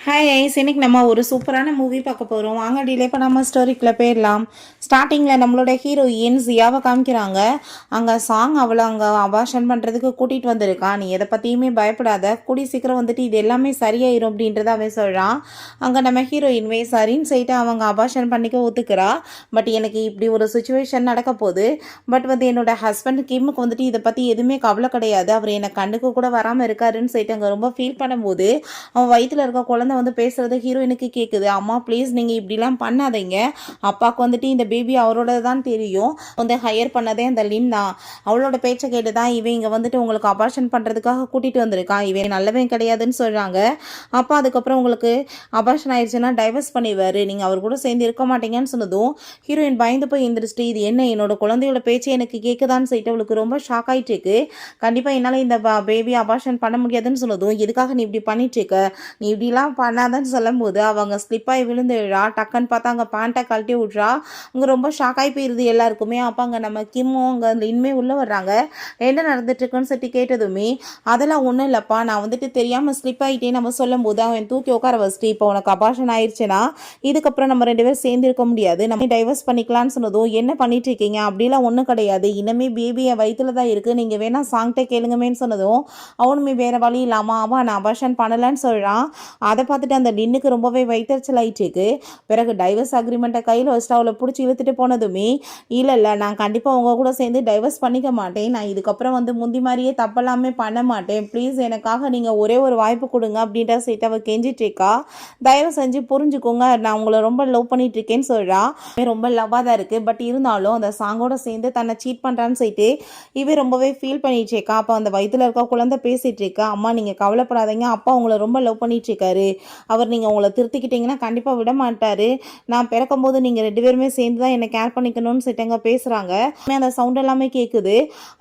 Hi ice, இன்னைக்கு நம்ம ஒரு சூப்பரான மூவி பார்க்க போகிறோம். வாங்க டிலே பண்ணாமல் ஸ்டோரிக்குள்ளே போயிடலாம். ஸ்டார்டிங்கில் நம்மளோட ஹீரோயின் ஜியாவை காமிக்கிறாங்க. அங்கே சாங் அவளை அங்கே அபாஷன் பண்ணுறதுக்கு கூட்டிகிட்டு வந்திருக்கான். நீ எதை பற்றியுமே பயப்படாத, கூடி சீக்கிரம் வந்துட்டு இது எல்லாமே சரியாயிரும் அப்படின்றத அவன் சொல்கிறான். அங்கே நம்ம ஹீரோயின்வே சரின்னு சொல்லிட்டு அவங்க அபாஷன் பண்ணிக்க ஒத்துக்கிறா. பட் எனக்கு இப்படி ஒரு சுச்சுவேஷன் நடக்க போகுது. பட் வந்து என்னோட ஹஸ்பண்ட் கிம்முக்கு வந்துட்டு இதை பற்றி எதுவுமே கவலை கிடையாது. அவர் என்னை கண்டுக்க கூட வராமல் இருக்காருன்னு சொல்லிட்டு அங்கே ரொம்ப ஃபீல் பண்ணும்போது அவன் வயிற்றில் இருக்க குழந்தை வந்து பேசுறது ஹீரோயினுக்கு கேட்குது. அம்மா ப்ளீஸ் நீங்கள் இப்படிலாம் பண்ணாதீங்க, அப்பாவுக்கு வந்துட்டு இந்த பேபி அவரோட தான் தெரியும், வந்து ஹையர் பண்ணதே அந்த லின் தான், அவளோட பேச்சை கேட்டு தான் இவன் இங்கே வந்துட்டு உங்களுக்கு அபார்ஷன் பண்ணுறதுக்காக கூட்டிகிட்டு வந்திருக்கான், இவன் நல்லவன் கிடையாதுன்னு சொல்கிறாங்க. அப்பா அதுக்கப்புறம் உங்களுக்கு அபார்ஷன் ஆயிடுச்சுன்னா டைவர்ஸ் பண்ணிடுவார், நீங்கள் அவர் கூட சேர்ந்து இருக்க மாட்டீங்கன்னு சொன்னதும் ஹீரோயின் பயந்து போய் எந்திரிச்சிட்டு இது என்ன என்னோட குழந்தையோட பேச்சு எனக்கு கேட்குதான்னு சொல்லிட்டு அவளுக்கு ரொம்ப ஷாக் ஆகிட்டு இருக்கு. கண்டிப்பாக என்னால் இந்த பேபி அபார்ஷன் பண்ண முடியாதுன்னு சொன்னதும் எதுக்காக நீ இப்படி பண்ணிட்டு இருக்க, நீ இப்படிலாம் பண்ணாதன்னு சொல்லும் போது அவங்க ஸ்லிப்பாகி விழுந்து விழா. டக்குன்னு பார்த்தா அங்கே பேண்ட்டை கழட்டி விட்றா. அங்கே ரொம்ப ஷாக்காகி போயிடுது எல்லாருக்குமே. அப்போ அங்கே நம்ம கிம்மும் அங்கே இனிமேல் உள்ளே வர்றாங்க. என்ன நடந்துட்டுருக்குன்னு சொல்லி கேட்டதுமே அதெல்லாம் ஒன்றும் இல்லைப்பா, நான் வந்துட்டு தெரியாமல் ஸ்லிப் ஆகிட்டே நம்ம சொல்லும் போது அவன் தூக்கி உட்கார வச்சுட்டு இப்போ உனக்கு அபார்ஷன் ஆயிடுச்சுன்னா இதுக்கப்புறம் நம்ம 2 பேரும் சேர்ந்து இருக்க முடியாது, நம்ம டைவர்ஸ் பண்ணிக்கலான்னு சொன்னதும் என்ன பண்ணிட்டு இருக்கீங்க, அப்படிலாம் ஒன்றும் கிடையாது, இனிமே பேபி என் வயிற்றுல தான் இருக்குது, நீங்கள் வேணா சாங்கிட்ட கேளுங்கமேன்னு சொன்னதும் அவனுமே வேறு வழி இல்லாமல் அவன் நான் அபார்ஷன் பண்ணலைன்னு சொல்கிறான். அதை பார்த்துட்டு அந்த லின்னுக்கு ரொம்பவே வைத்தறிச்சல் ஆயிட்டுருக்கு. பிறகு டைவர்ஸ் அக்ரிமெண்ட்டை கையில் வச்சுட்டு அவளை பிடிச்சி இழுத்துட்டு போனதுமே இல்லை நான் கண்டிப்பாக உங்கள் கூட சேர்ந்து டைவர்ஸ் பண்ணிக்க மாட்டேன், நான் இதுக்கப்புறம் வந்து முந்தி மாதிரியே தப்பெல்லாமே பண்ண மாட்டேன், ப்ளீஸ் எனக்காக நீங்கள் ஒரே ஒரு வாய்ப்பு கொடுங்க அப்படின்ற சேர்த்து அவள் கெஞ்சிட்ருக்கா. தயவு செஞ்சு புரிஞ்சுக்கோங்க, நான் உங்களை ரொம்ப லவ் பண்ணிட்டு இருக்கேன்னு சொல்கிறா. ரொம்ப லவ்வாக தான் இருக்குது, பட் இருந்தாலும் அந்த சாங்கோட சேர்ந்து தன்னை சீட் பண்ணுறான்னு சொல்லிட்டு இவன் ரொம்பவே ஃபீல் பண்ணிட்டு இருக்கா. அப்போ அந்த வயிற்றுல இருக்க குழந்தை பேசிகிட்டு இருக்கா. அம்மா நீங்கள் கவலைப்படாதீங்க, அப்பா உங்களை ரொம்ப லவ் பண்ணிட்டு இருக்காரு, அவர் நீங்கள் உங்களை திருத்திக்கிட்டீங்கன்னா கண்டிப்பாக விட மாட்டார், நான் பிறக்கும் போது நீங்கள் 2 பேருமே சேர்ந்து தான் என்னை கேர் பண்ணிக்கணும்னு சொல்லிட்டுங்க பேசுகிறாங்க. அந்த சவுண்ட் எல்லாமே கேட்குது.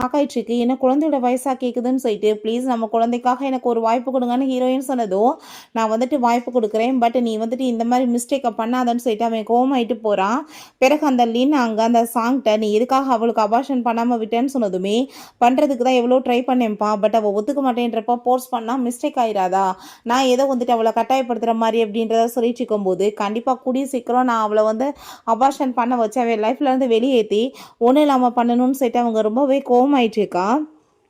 ஆக்காயிட்ருக்கு என்ன குழந்தையோட வயசாக கேட்குதுன்னு சொல்லிட்டு ப்ளீஸ் நம்ம குழந்தைக்காக எனக்கு ஒரு வாய்ப்பு கொடுங்கன்னு ஹீரோயின் சொன்னதும் நான் வந்துட்டு வாய்ப்பு கொடுக்குறேன், பட் நீ வந்துட்டு இந்த மாதிரி மிஸ்டேக்கை பண்ணாதன்னு சொல்லிட்டு அவன் கோவமாயிட்டு போகிறான். பிறகு அந்த லின் அங்கே அந்த சாங்கிட்ட நீ எதுக்காக அவளுக்கு அபார்ஷன் பண்ணாமல் விட்டேன்னு சொன்னதுமே பண்ணுறதுக்கு தான் எவ்வளோ ட்ரை பண்ணேன்ப்பா, பட் அவள் ஒத்துக்க மாட்டேன்றப்ப போர்ஸ் பண்ணால் மிஸ்டேக் ஆயிடாதா, நான் ஏதோ வந்துட்டு அவளை கட்டாயப்படுத்துகிற மாதிரி அப்படின்றத சொல்லிட்டு இருக்கும்போது கண்டிப்பாக கூடிய சீக்கிரம் நான் அவளை வந்து அபார்ஷன் பண்ண வச்சு அவள் லைஃப்லேருந்து வெளியேற்றி ஒன்றும் இல்லாமல் பண்ணணும்னு சொல்லிட்டு அவங்க ரொம்பவே கோவமாயிட்டு இருக்கா.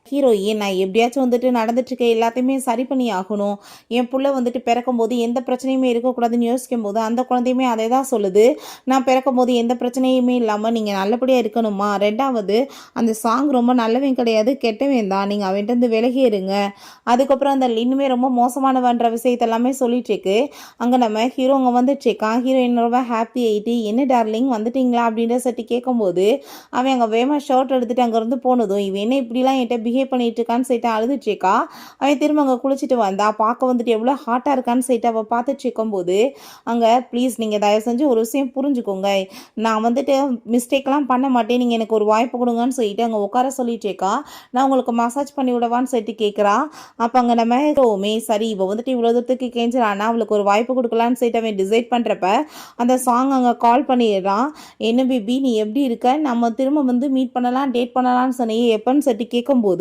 ஹீரோயின் நான் எப்படியாச்சும் வந்துட்டு நடந்துட்டுருக்க எல்லாத்தையுமே சரி பண்ணி ஆகணும், என் புள்ள வந்துட்டு பிறக்கும் போது எந்த பிரச்சனையுமே இருக்கக்கூடாதுன்னு யோசிக்கும் போது அந்த குழந்தையுமே அதே தான் சொல்லுது, நான் பிறக்கும் போது எந்த பிரச்சனையுமே இல்லாமல் நீங்கள் நல்லபடியாக இருக்கணுமா, 2வது அந்த சாங் ரொம்ப நல்லவன் கிடையாது கெட்டவன் தான், நீங்கள் அவன்கிட்ட விலகி இருங்க. அதுக்கப்புறம் அந்த லின்னுமே ரொம்ப மோசமானவன்ற விஷயத்தெல்லாமே சொல்லிட்டுருக்கு. அங்கே நம்ம ஹீரோங்க வந்துட்டுருக்கான். ஹீரோயின் ரொம்ப ஹாப்பி ஆகிட்டு என்ன டார்லிங் வந்துட்டிங்களா அப்படின்ற சட்டி கேட்கும்போது அவன் அங்கே வேமா ஷர்ட் எடுத்துகிட்டு அங்கேருந்து போனதும் இவன் என்ன இப்படிலாம் என்கிட்ட பிஹேவ் பண்ணிட்டு இருக்கான்னு சொல்லிட்டு அழுதுட்டு இருக்கா. அவன் திரும்ப அங்கே குளிச்சுட்டு வந்தா பார்க்க வந்துட்டு எவ்வளோ ஹாட்டாக இருக்கான்னு சொல்லிட்டு அவள் பார்த்துட்டு இருக்கும்போது அங்கே ப்ளீஸ் நீங்கள் தயவு செஞ்சு ஒரு விஷயம் புரிஞ்சுக்கோங்க, நான் வந்துட்டு மிஸ்டேக்லாம் பண்ண மாட்டேன், நீங்கள் எனக்கு ஒரு வாய்ப்பு கொடுங்கன்னு சொல்லிட்டு அங்கே உட்கார சொல்லிட்டு இருக்கா. நான் உங்களுக்கு மசாஜ் பண்ணி விடவான்னு சொல்லிட்டு கேட்குறா. அப்போ அங்கே நம்ம ஹீரோவுமே சரி இவள் வந்துட்டு இவ்வளோ தூரத்துக்கு கேஞ்சிடானா அவளுக்கு ஒரு வாய்ப்பு கொடுக்கலான்னு சொல்லிட்டு அவன் டிசைட் பண்ணுறப்ப அந்த சாங் அங்கே கால் பண்ணிடுறான். என்ன பேபி நீ எப்படி இருக்க, நம்ம திரும்ப வந்து மீட் பண்ணலாம் டேட் பண்ணலாம்னு சொன்னியே எப்போன்னு சொல்லிட்டு கேட்கும்போது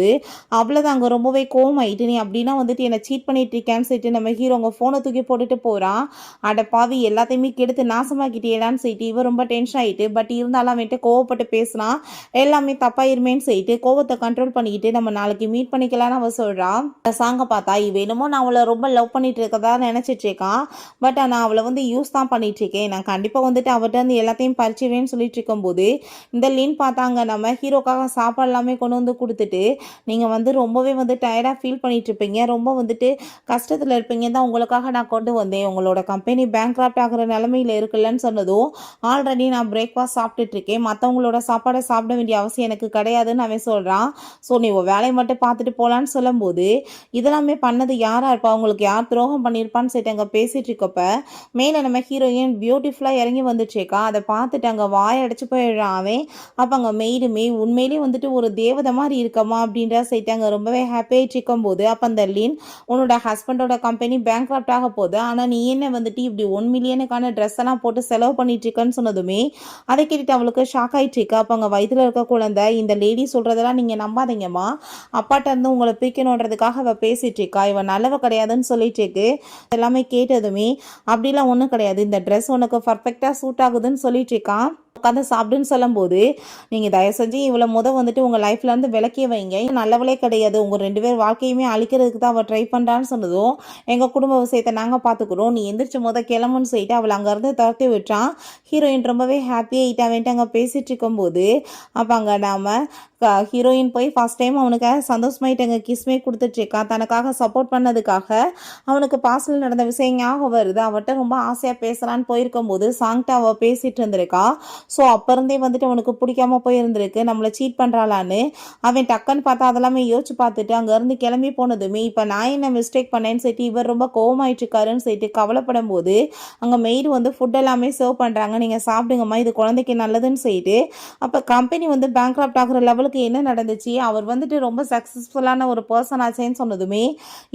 அவ்வளோதான் அங்கே ரொம்பவே கோவமாயிட்டு நீ அப்படின்னா வந்துட்டு என்னை சீட் பண்ணிட்டு இருக்கேன்னு சொல்லிட்டு நம்ம ஹீரோ உங்கள் ஃபோனை தூக்கி போட்டுட்டு போகிறான். அட பாவி எல்லாத்தையுமே கெடுத்து நாசமாக்கிட்டேடான்னு சொல்லிட்டு இவன் ரொம்ப டென்ஷன் ஆகிட்டு பட் இருந்தாலும் அவன்ட்டு கோவப்பட்டு பேசினான். எல்லாமே தப்பாயிருமேன்னு சொல்லிட்டு கோவத்தை கண்ட்ரோல் பண்ணிக்கிட்டு நம்ம நாளைக்கு மீட் பண்ணிக்கலான்னு அவன் சொல்கிறான். சாங்கை பார்த்தா வேணுமோ நான் அவளை ரொம்ப லவ் பண்ணிட்டு இருக்கதா நினச்சிட்டு இருக்கான். பட் நான் அவளை வந்து யூஸ் தான் பண்ணிட்டு இருக்கேன், நான் கண்டிப்பாக வந்துட்டு அவர்கிட்ட வந்து எல்லாத்தையும் பறிச்சுவேன்னு சொல்லிட்டு இருக்கும்போது இந்த லின் பார்த்தாங்க நம்ம ஹீரோக்காக சாப்பாடு எல்லாமே கொண்டு வந்து கொடுத்துட்டு நீங்கள் வந்து ரொம்பவே வந்து டயர்டாக ஃபீல் பண்ணிட்டு இருப்பீங்க, ரொம்ப வந்துட்டு கஷ்டத்தில் இருப்பீங்க தான் உங்களுக்காக நான் கொண்டு வந்தேன், உங்களோட கம்பெனி பேங்க்ராப்ட் ஆகிற நிலமையில் இருக்குல்லன்னு சொன்னதும் ஆல்ரெடி நான் பிரேக்ஃபாஸ்ட் சாப்பிட்டுட்டு இருக்கேன், மற்றவங்களோட சாப்பாடை சாப்பிட வேண்டிய அவசியம் எனக்கு கிடையாதுன்னு அவன் சொல்கிறான். ஸோ நீ வேலையை மட்டும் பார்த்துட்டு போகலான்னு சொல்லும்போது இதெல்லாமே பண்ணது யாராக இருப்பா, அவங்களுக்கு யார் துரோகம் பண்ணியிருப்பான்னு சொல்லிட்டு அங்கே பேசிகிட்டு இருக்கப்ப மேலே நம்ம ஹீரோயின் பியூட்டிஃபுல்லாக இறங்கி வந்துட்டுருக்கா. அதை பார்த்துட்டு அங்கே வாயை அடைச்சி போயிடுறான் அவன். அப்போ அங்கே மெய்டுமே உண்மையிலேயே வந்துட்டு ஒரு தேவதை மாதிரி இருக்கமா அப்படின்னு அப்படின்ற சொல்லிட்டு அங்கே ரொம்பவே ஹாப்பி ஆகிட்டு இருக்கும்போது அப்போ அந்த லின் உன்னோட ஹஸ்பண்டோட கம்பெனி பேங்க்ரப்ட் ஆக போகுது, ஆனால் நீ என்ன வந்துட்டு இப்படி 1 மில்லியனுக்கான ட்ரெஸ் எல்லாம் போட்டு செலவு பண்ணிட்டு இருக்கன்னு சொன்னதுமே அதை கேட்டுட்டு அவளுக்கு ஷாக் ஆயிட்டு இருக்கா. அப்போ அங்கே வயிற்றுல இருக்க குழந்தை இந்த லேடி சொல்றதெல்லாம் நீங்கள் நம்பாதீங்கம்மா, அப்பாட்ட இருந்து உங்களை பிரிக்கணுன்றதுக்காக அவள் பேசிட்டு இருக்கா, இவன் நல்லவ கிடையாதுன்னு சொல்லிட்டு இருக்கு. எல்லாமே கேட்டதுமே அப்படிலாம் ஒன்றும் கிடையாது, இந்த ட்ரெஸ் உனக்கு பர்ஃபெக்டாக சூட் ஆகுதுன்னு சொல்லிட்டு இருக்கான். உட்காந்து சாப்பிடுன்னு சொல்லும்போது நீங்கள் தயவு செஞ்சு இவ்வளோ வந்துட்டு உங்கள் லைஃப்லேருந்து விளக்கிய வைங்க, நல்லவளே கிடையாது, உங்கள் 2 பேர் வாழ்க்கையுமே அழிக்கிறதுக்கு தான் அவள் ட்ரை பண்ணுறான்னு சொன்னதும் எங்கள் குடும்ப விஷயத்தை நாங்கள் பார்த்துக்குறோம், நீ எந்திரிச்சு கிளம்புன்னு சொல்லிட்டு அவளை அங்கேருந்து துரத்தி விட்டான். ஹீரோயின் ரொம்பவே ஹாப்பியாகிட்டு அவன்ட்டு அங்கே பேசிகிட்டு இருக்கும்போது அப்போ அங்கே நாம் ஹீரோயின் போய் ஃபர்ஸ்ட் டைம் அவனுக்காக சந்தோஷமாயிட்டு அங்கே கிஸ்மே கொடுத்துட்ருக்கா. தனக்காக சப்போர்ட் பண்ணதுக்காக அவனுக்கு பாஸ்டில் நடந்த விஷயம் ஞாபகம் வருது. அவட்ட ரொம்ப ஆசையாக பேசலான்னு போயிருக்கும்போது சாங்ட்ட அவள் பேசிகிட்டு இருந்திருக்கா. ஸோ அப்போ இருந்தே வந்துட்டு அவனுக்கு பிடிக்காம போயிருந்திருக்கு, நம்மளை சீட் பண்ணுறாளான்னு. அவன் டக்குன்னு பார்த்தா அதெல்லாமே யோசிச்சு பார்த்துட்டு அங்கேருந்து கிளம்பி போனதுமே இப்போ நான் என்ன மிஸ்டேக் பண்ணேன்னு சொல்லிட்டு இவர் ரொம்ப கோவமாயிட்டு இருக்காருன்னு சொல்லிட்டு கவலைப்படும் போது அங்கே மெய்டு ஃபுட் எல்லாமே சர்வ் பண்ணுறாங்க, நீங்கள் சாப்பிடுங்கம்மா, இது குழந்தைக்கு நல்லதுன்னு சொல்லிட்டு. அப்போ கம்பெனி பேங்க்ரப்ட் ஆகிற லெவலுக்கு என்ன நடந்துச்சு, அவர் ரொம்ப சக்ஸஸ்ஃபுல்லான ஒரு பர்சன் ஆச்சேன்னு சொன்னதுமே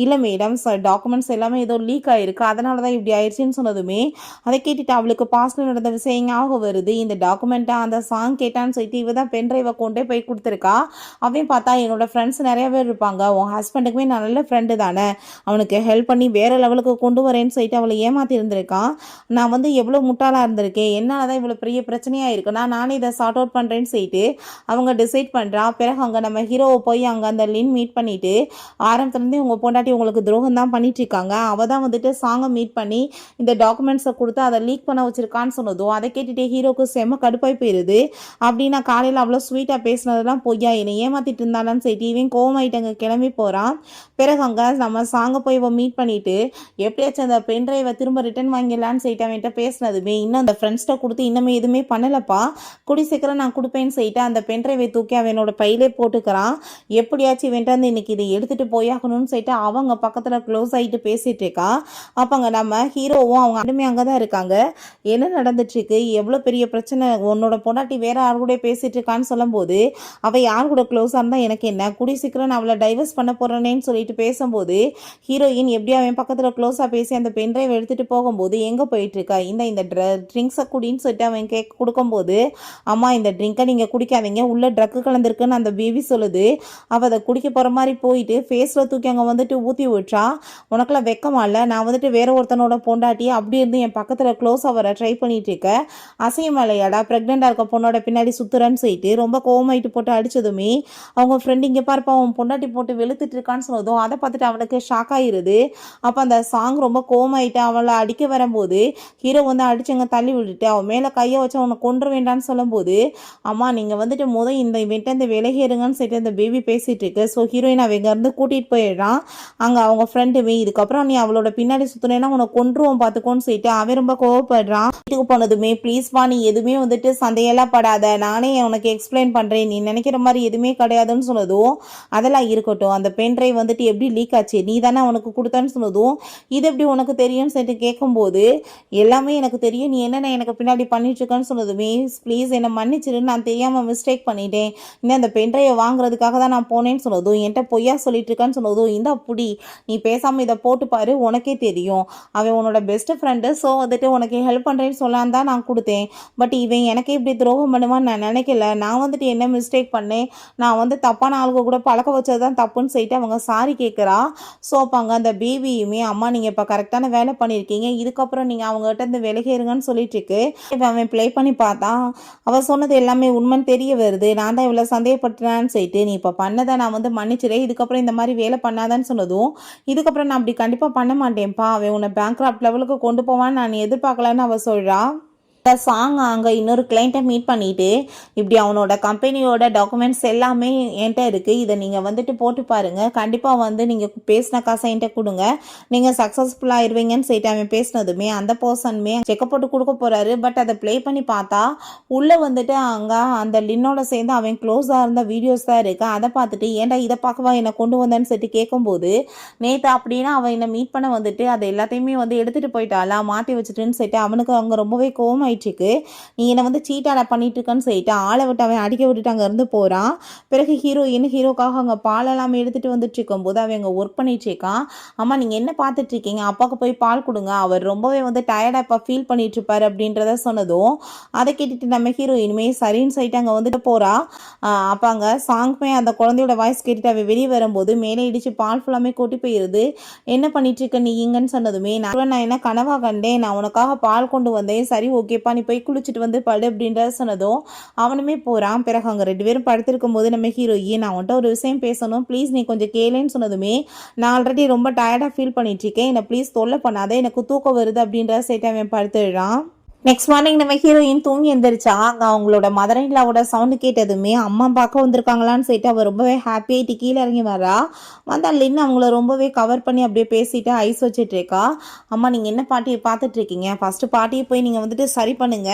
இல்லை மேடம், டாக்குமெண்ட்ஸ் எல்லாமே ஏதோ லீக் ஆயிருக்கு, அதனால தான் இப்படி ஆயிடுச்சுன்னு சொன்னதுமே அதை கேட்டுட்டு அவளுக்கு பாஸ்டில் நடந்த விஷயம் ஞாபகம் வருது. இந்த டாக்குமெண்ட்டை அந்த சாங் கேட்டான்னு சொல்லிட்டு இவ தான் பென்ட்ரைவை கொண்டே போய் கொடுத்துருக்கா. அப்படின்னு பார்த்தா என்னோட ஃப்ரெண்ட்ஸ் நிறைய பேர் இருப்பாங்க, உன் ஹஸ்பண்டுக்குமே நான் நல்ல ஃப்ரெண்டு தானே, அவனுக்கு ஹெல்ப் பண்ணி வேற லெவலுக்கு கொண்டு வரேன்னு சொல்லிட்டு அவளை ஏமாத்தி இருந்திருக்கான். நான் எவ்வளோ முட்டாளாக இருந்திருக்கேன், என்னால் தான் இவ்வளோ பெரிய பிரச்சனையாக இருக்குன்னா நானே இதை சார்ட் அவுட் பண்ணுறேன்னு சொல்லிட்டு அவங்க டிசைட் பண்ணுறா. பிறகு அங்கே நம்ம ஹீரோவை போய் அங்கே அந்த லின் மீட் பண்ணிட்டு ஆரம்பத்துலேருந்தே உங்கள் பொண்டாட்டி உங்களுக்கு துரோகம் தான் பண்ணிட்டு இருக்காங்க, அவள் தான் சாங்கை மீட் பண்ணி இந்த டாக்குமெண்ட்ஸை கொடுத்து அதை லீக் பண்ண வச்சிருக்கான்னு சொன்னதும் அதை கேட்டுட்டு ஹீரோக்கு செம்ம கடுப்பாய் போயிடுது. அப்படின்னா காலையில் அவ்வளோ ஸ்வீட்டாக பேசினதெல்லாம் பொய்யா, என்னை ஏமாத்திட்டு இருந்தாலும் சரி இவன் கோவமாயிட்டு அங்கே கிளம்பி போகிறான். பிறகு அங்கே நம்ம சாங்கை போய் மீட் பண்ணிட்டு எப்படியாச்சும் அந்த பென்ட்ரைவை திரும்ப ரிட்டர்ன் வாங்கிடலான்னு சொல்லிட்டு அவன்கிட்ட பேசினதுமே இன்னும் அந்த ஃப்ரெண்ட்ஸ்கிட்ட கொடுத்து இன்னுமே எதுவுமே பண்ணலப்பா, கூடி சீக்கிரம் நான் கொடுப்பேன்னு சொல்லிட்டு அந்த பென்ட்ரைவை தூக்கி அவனோட பையிலே போட்டுக்கிறான். எப்படியாச்சும் இவன்ட்டு இன்னைக்கு இதை எடுத்துகிட்டு போயாகணும்னு சொல்லிட்டு அவங்க பக்கத்தில் க்ளோஸ் ஆகிட்டு பேசிகிட்டு இருக்கா. அப்போங்க நம்ம ஹீரோவும் அவங்க அனுமே அங்கே தான் இருக்காங்க. என்ன நடந்துட்டுருக்கு, எவ்வளோ பெரிய பிரச்சனை, உன்னோட பொண்டாட்டி வேற யார் கூட பேசிகிட்டு இருக்கான்னு சொல்லும்போது அவள் யார் கூட க்ளோஸாக இருந்தால் எனக்கு என்ன, கூடி சீக்கிரம் நான் அவளை டைவர்ஸ் பண்ண போகிறேன்னு சொல்லிட்டு பேசும்போது ஹீரோயின் எப்படி அவன் பக்கத்தில் க்ளோஸாக பேசி அந்த பென்ட்ரைவ் எடுத்துகிட்டு போகும்போது எங்கே போயிட்டுருக்கா, இந்த ட்ரிங்க்ஸை குடின்னு சொல்லிட்டு அவன் கொடுக்கும்போது அம்மா இந்த ட்ரிங்கை நீங்கள் குடிக்காதீங்க, உள்ள ட்ரக்கு கலந்துருக்குன்னு அந்த பேபி சொல்லுது. அவள் அதை குடிக்க போகிற மாதிரி போயிட்டு ஃபேஸில் தூக்கி அங்கே ஊற்றி விட்றா. உனக்குலாம் வெக்கமா இல்லை, நான் வேற ஒருத்தனோட பொண்டாட்டி அப்படி இருந்து என் பக்கத்தில் க்ளோஸ் ஆகிற ட்ரை பண்ணிட்டு இருக்க, அசையும் இல்லையாடா, ப்ரெக்னெண்ட்டாக இருக்க பொண்ணோட பின்னாடி சுற்றுறன்னு சொல்லிட்டு ரொம்ப கோவமாயிட்டு போட்டு அடித்ததுமே அவங்க ஃப்ரெண்டு இங்கே பார்ப்பா அவன் பொண்டாட்டி போட்டு வெளுத்துட்டு இருக்கான்னு சொன்னதும் அதை பார்த்துட்டு அவனுக்கு ஷாக் ஆகிருது. அப்போ அந்த சாங் ரொம்ப கோவமாயிட்டு அவளை அடிக்க வரும்போது ஹீரோ அடிச்சவங்க தள்ளி விட்டுட்டு அவன் மேலே கையை வச்சு அவனை கொன்று வேண்டான்னு சொல்லும்போது அம்மா நீங்கள் இந்த இவன்ட்டு விலகிடுங்கன்னு சொல்லிட்டு அந்த பேபி பேசிகிட்டு இருக்கு. ஸோ ஹீரோயின் அவங்க கூட்டிகிட்டு போயிடுறான். அங்கே அவங்க ஃப்ரெண்டுமே இதுக்கப்புறம் நீ அவளோட பின்னாடி சுற்றினேன்னா உனக்கு கொன்றுவோம் பார்த்துக்கோன்னு சொல்லிட்டு அவன் ரொம்ப கோவப்படுறான். வீட்டுக்கு போனதுமே ப்ளீஸ்வா நீ எதுவுமே சந்தையெல்லாம் படாத, நானே உனக்கு எக்ஸ்பிளைன் பண்ணுறேன், நீ நினைக்கிற மாதிரி எதுவுமே கிடையாதுன்னு சொன்னதும் அதெல்லாம் இருக்கட்டும், அந்த பென் ட்ரைவ் எப்படி லீக் ஆச்சு, நீ தானே உனக்கு கொடுத்தன்னு சொன்னதும் இது எப்படி உனக்கு தெரியும்னு சொல்லிட்டு கேட்கும்போது எல்லாமே எனக்கு தெரியும், நீ என்னென்ன எனக்கு பின்னாடி பண்ணிட்டு இருக்கன்னு சொன்னதுமே ப்ளீஸ் என்னை மன்னிச்சிரு, நான் தெரியாமல் மிஸ்டேக் பண்ணிட்டேன், இன்னும் அந்த பென்ட்ரைவை வாங்குறதுக்காக தான் நான் போனேன்னு சொன்னதும் என்கிட்ட பொய்யா சொல்லிட்டு இருக்கான்னு சொன்னதும் இந்த புடி நீ பேசாமல் இதை போட்டு பாரு, உனக்கே தெரியும் அவன் உன்னோட பெஸ்ட் ஃப்ரெண்டு, ஸோ உனக்கு ஹெல்ப் பண்ணுறேன்னு சொல்லான்னு தான் நான் கொடுத்தேன், பட் இவன் எனக்கே இப்படி துரோகம் பண்ணுவான்னு நான் நினைக்கல, நான் என்ன மிஸ்டேக் பண்ணேன், நான் தப்பான ஆளுக கூட பழக்க வச்சது தான் தப்புன்னு சொல்லிட்டு அவங்க சாரி கேட்குறா. ஸோ அப்போ அங்கே அந்த பேபியுமே அம்மா நீங்கள் இப்போ கரெக்டான வேலை பண்ணியிருக்கீங்க, இதுக்கப்புறம் நீங்கள் அவங்ககிட்ட இருந்து விலகிருங்கன்னு சொல்லிட்டு இருக்கு. அவன் ப்ளே பண்ணி பார்த்தா அவள் சொன்னது எல்லாமே உண்மைன்னு தெரிய வருது, நான் தான் இவ்வளோ சந்தேகப்பட்டுறான்னு சொல்லிட்டு நீ இப்போ பண்ணதை நான் மன்னிச்சிடேன், இதுக்கப்புறம் இந்த மாதிரி வேலை பண்ணாதான்னு சொன்னதும் இதுக்கப்புறம் நான் அப்படி கண்டிப்பாக பண்ண மாட்டேன்ப்பா, அவன் உன்னை பேங்க்ராப்ட் லெவலுக்கு கொண்டு போவான்னு நான் எதிர்பார்க்கலன்னு அவள் சொல்கிறா. சாங் அங்கே இன்னொரு கிளைண்ட்டை மீட் பண்ணிவிட்டு இப்படி அவனோட கம்பெனியோட டாக்குமெண்ட்ஸ் எல்லாமே என்கிட்ட இருக்குது, இதை நீங்கள் போட்டு பாருங்கள், கண்டிப்பாக நீங்கள் பேசின காசை என்கிட்ட கொடுங்க, நீங்கள் சக்ஸஸ்ஃபுல்லாக ஆயிடுவீங்கன்னு சொல்லிட்டு அவன் பேசினதுமே அந்த பர்சனுமே செக்கப் போட்டு கொடுக்க போகிறாரு. பட் அதை ப்ளே பண்ணி பார்த்தா உள்ளே அங்கே அந்த லின்னோட சேர்ந்து அவன் க்ளோஸாக இருந்த வீடியோஸ் தான் இருக்குது. அதை பார்த்துட்டு ஏன்டா இதை பார்க்கவா என்னை கொண்டு வந்தேன்னு சொல்லிட்டு கேட்கும்போது நேற்று அப்படின்னா அவன் என்னை மீட் பண்ண அதை எல்லாத்தையுமே எடுத்துகிட்டு போயிட்டாளா மாற்றி வச்சுட்டுன்னு சொல்லிட்டு அவனுக்கு அங்கே ரொம்பவே கோவமாயிட்டு ஆயிடுச்சுக்கு. நீ என்னை வந்து சீட்டாட பண்ணிட்டு இருக்கன்னு சொல்லிட்டு ஆளை விட்டு அவன் அடிக்க விட்டுட்டு அங்கேருந்து போகிறான். பிறகு ஹீரோக்காக அங்கே பாலெல்லாம் எடுத்துகிட்டு வந்துட்டு இருக்கும்போது அவன் அங்கே ஒர்க் பண்ணிட்டு இருக்கான். அம்மா நீங்கள் என்ன பார்த்துட்டு இருக்கீங்க, அப்பாவுக்கு போய் பால் கொடுங்க, அவர் ரொம்பவே வந்து டயர்டாக இப்போ ஃபீல் பண்ணிட்டு இருப்பாரு அப்படின்றத சொன்னதும் அதை கேட்டுட்டு நம்ம ஹீரோயினுமே சரின்னு சொல்லிட்டு அங்கே வந்துட்டு போகிறா. அப்போ அங்கே சாங்மே அந்த குழந்தையோட வாய்ஸ் கேட்டுட்டு அவள் வெளியே வரும்போது மேலே இடிச்சு பால் ஃபுல்லாமே கொட்டி போயிடுது. என்ன பண்ணிட்டு இருக்க நீ இங்கன்னு சொன்னதுமே நான் என்ன கனவா கண்டேன், நான் உனக்காக பால் கொண்டு வந்தேன், சரி ஓகேப்பா நீ போய் குளிச்சுட்டு வந்து படு அப்படின்றத சொன்னதும் அவனுமே போகிறான். பிறகு அங்கே 2 பேரும் படுத்திருக்கும் போது நம்ம ஹீரோயின் நான் உன்ட்ட ஒரு விஷயம் பேசணும் ப்ளீஸ் நீ கொஞ்சம் கேளுன்னு சொன்னதுமே நான் ஆல்ரெடி ரொம்ப டயர்டாக ஃபீல் பண்ணிட்டு இருக்கேன், என்னை ப்ளீஸ் தொல்லை பண்ணாத, எனக்கு தூக்கம் வருது அப்படின்றத சேர்த்து அவன் படுத்துடுறான். நெக்ஸ்ட் மார்னிங் நம்ம ஹீரோயின் தூங்கி எந்திரிச்சா அங்கே அவங்களோட மதர் இன் லாவோட சவுண்டு கேட்டதுமே அம்மா பார்க்க வந்திருக்காங்களான்னு சொல்லிட்டு அவள் ரொம்பவே ஹாப்பியாகிட்டு கீழே இறங்கி வரா. வந்தா லின்னு அவங்கள ரொம்பவே கவர் பண்ணி அப்படியே பேசிட்டு ஐஸ் வச்சுட்டு இருக்கா. அம்மா நீங்கள் என்ன பாட்டியை பார்த்துட்டு இருக்கீங்க, ஃபஸ்ட்டு பாட்டியை போய் நீங்கள் வந்துட்டு சரி பண்ணுங்க,